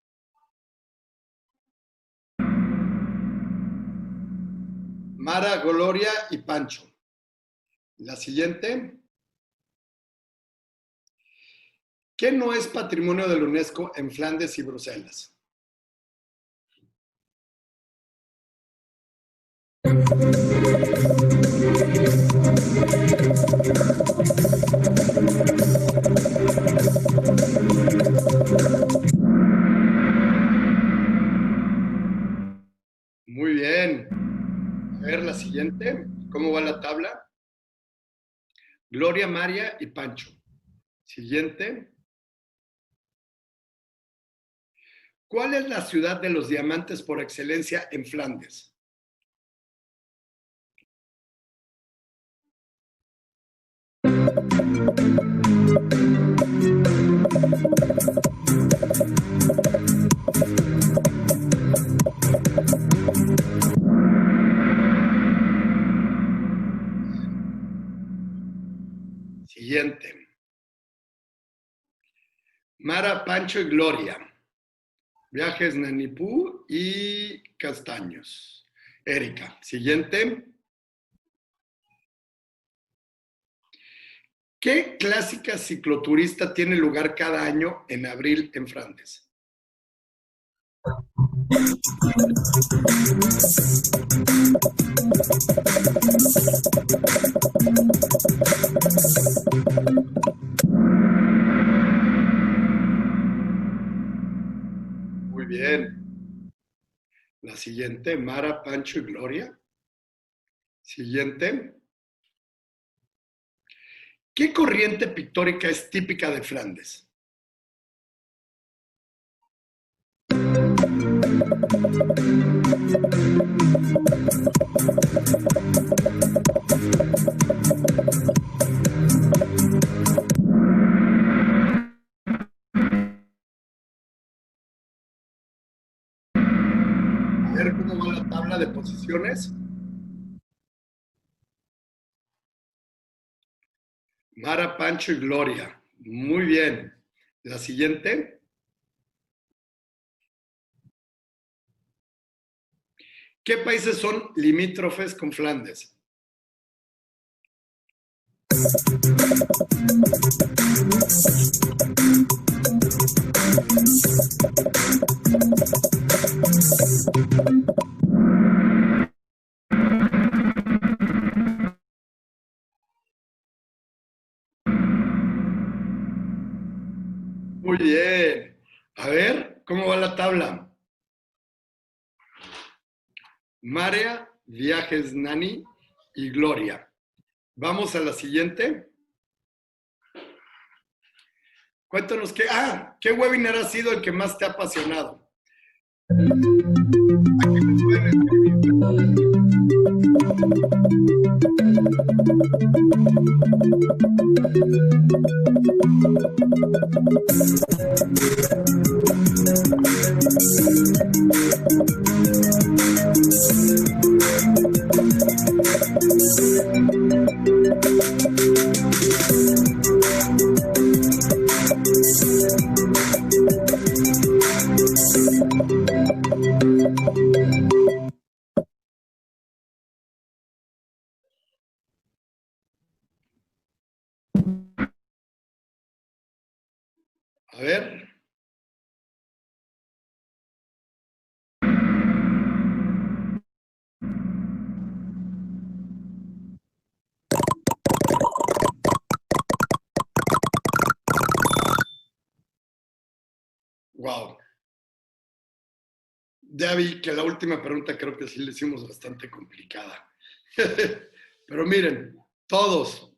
Mara, Gloria y Pancho. La siguiente. ¿Qué no es patrimonio de la UNESCO en Flandes y Bruselas? Muy bien. A ver la siguiente. ¿Cómo va la tabla? Gloria, María y Pancho. Siguiente. ¿Cuál es la ciudad de los diamantes por excelencia en Flandes? Siguiente. Mara, Pancho y Gloria. Viajes Nanipú y Castaños. Erika. Siguiente. ¿Qué clásica cicloturista tiene lugar cada año en abril en Flandes? Muy bien. La siguiente, Mara, Pancho y Gloria. Siguiente. ¿Qué corriente pictórica es típica de Flandes? A ver cómo va la tabla de posiciones. Mara, Pancho y Gloria. Muy bien. La siguiente. ¿Qué países son limítrofes con Flandes? Muy bien. A ver, ¿cómo va la tabla? Marea, Viajes Nani y Gloria. Vamos a la siguiente. Cuéntanos ¿qué webinar ha sido el que más te ha apasionado? A ver. Wow. Ya vi que la última pregunta creo que sí le hicimos bastante complicada. Pero miren, todos,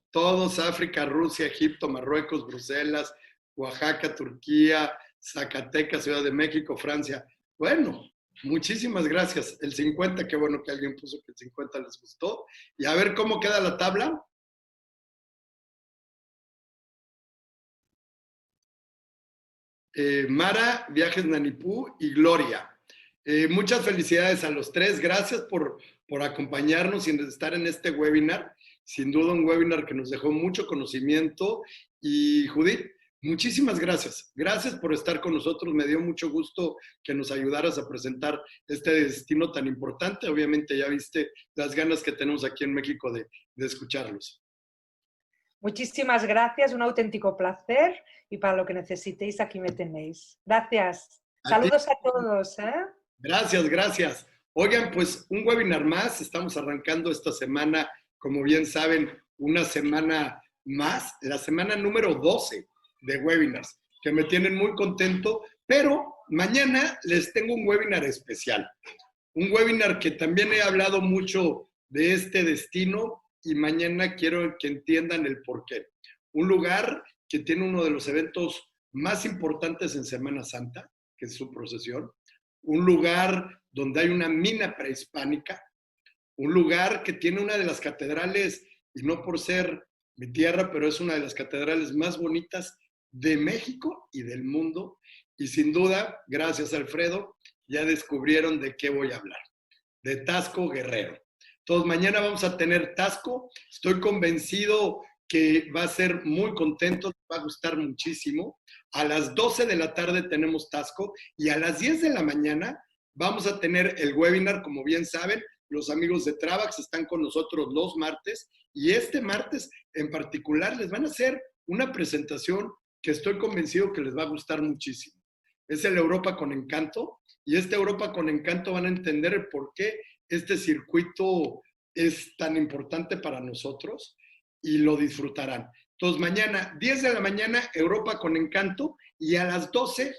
África, Rusia, Egipto, Marruecos, Bruselas, Oaxaca, Turquía, Zacatecas, Ciudad de México, Francia. Bueno, muchísimas gracias. El 50, qué bueno que alguien puso que el 50 les gustó. Y a ver cómo queda la tabla. Mara, Viajes Nanipú y Gloria. Muchas felicidades a los tres. Gracias por acompañarnos y estar en este webinar. Sin duda un webinar que nos dejó mucho conocimiento. Y Judith, muchísimas gracias. Gracias por estar con nosotros. Me dio mucho gusto que nos ayudaras a presentar este destino tan importante. Obviamente ya viste las ganas que tenemos aquí en México de escucharlos. Muchísimas gracias, un auténtico placer y para lo que necesitéis aquí me tenéis. Gracias. Saludos a todos. Gracias. Oigan, pues un webinar más. Estamos arrancando esta semana, como bien saben, una semana más, la semana número 12 de webinars, que me tienen muy contento, pero mañana les tengo un webinar especial. Un webinar que también he hablado mucho de este destino y mañana quiero que entiendan el porqué. Un lugar que tiene uno de los eventos más importantes en Semana Santa, que es su procesión. Un lugar donde hay una mina prehispánica. Un lugar que tiene una de las catedrales, y no por ser mi tierra, pero es una de las catedrales más bonitas de México y del mundo. Y sin duda, gracias Alfredo, ya descubrieron de qué voy a hablar. De Taxco Guerrero. Entonces, mañana vamos a tener Taxco. Estoy convencido que va a ser muy contento, va a gustar muchísimo. A las 12 de la tarde tenemos Taxco y a las 10 de la mañana vamos a tener el webinar. Como bien saben, los amigos de Travax están con nosotros los martes y este martes en particular les van a hacer una presentación que estoy convencido que les va a gustar muchísimo. Es el Europa con Encanto y este Europa con Encanto van a entender el por qué este circuito es tan importante para nosotros y lo disfrutarán. Entonces, mañana, 10 de la mañana, Europa con Encanto, y a las 12,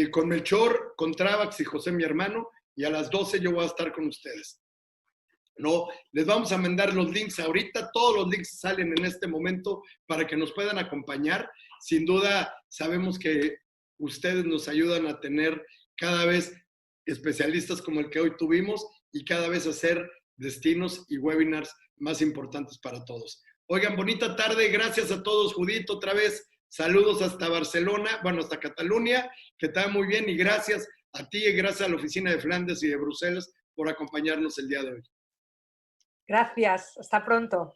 con Melchor, con Travax y José, mi hermano, y a las 12 yo voy a estar con ustedes. No, les vamos a mandar los links ahorita, todos los links salen en este momento para que nos puedan acompañar. Sin duda, sabemos que ustedes nos ayudan a tener cada vez especialistas como el que hoy tuvimos y cada vez hacer destinos y webinars más importantes para todos. Oigan, bonita tarde, gracias a todos, Judith, otra vez, saludos hasta Barcelona, bueno, hasta Cataluña, que está muy bien, y gracias a ti y gracias a la oficina de Flandes y de Bruselas por acompañarnos el día de hoy. Gracias, hasta pronto.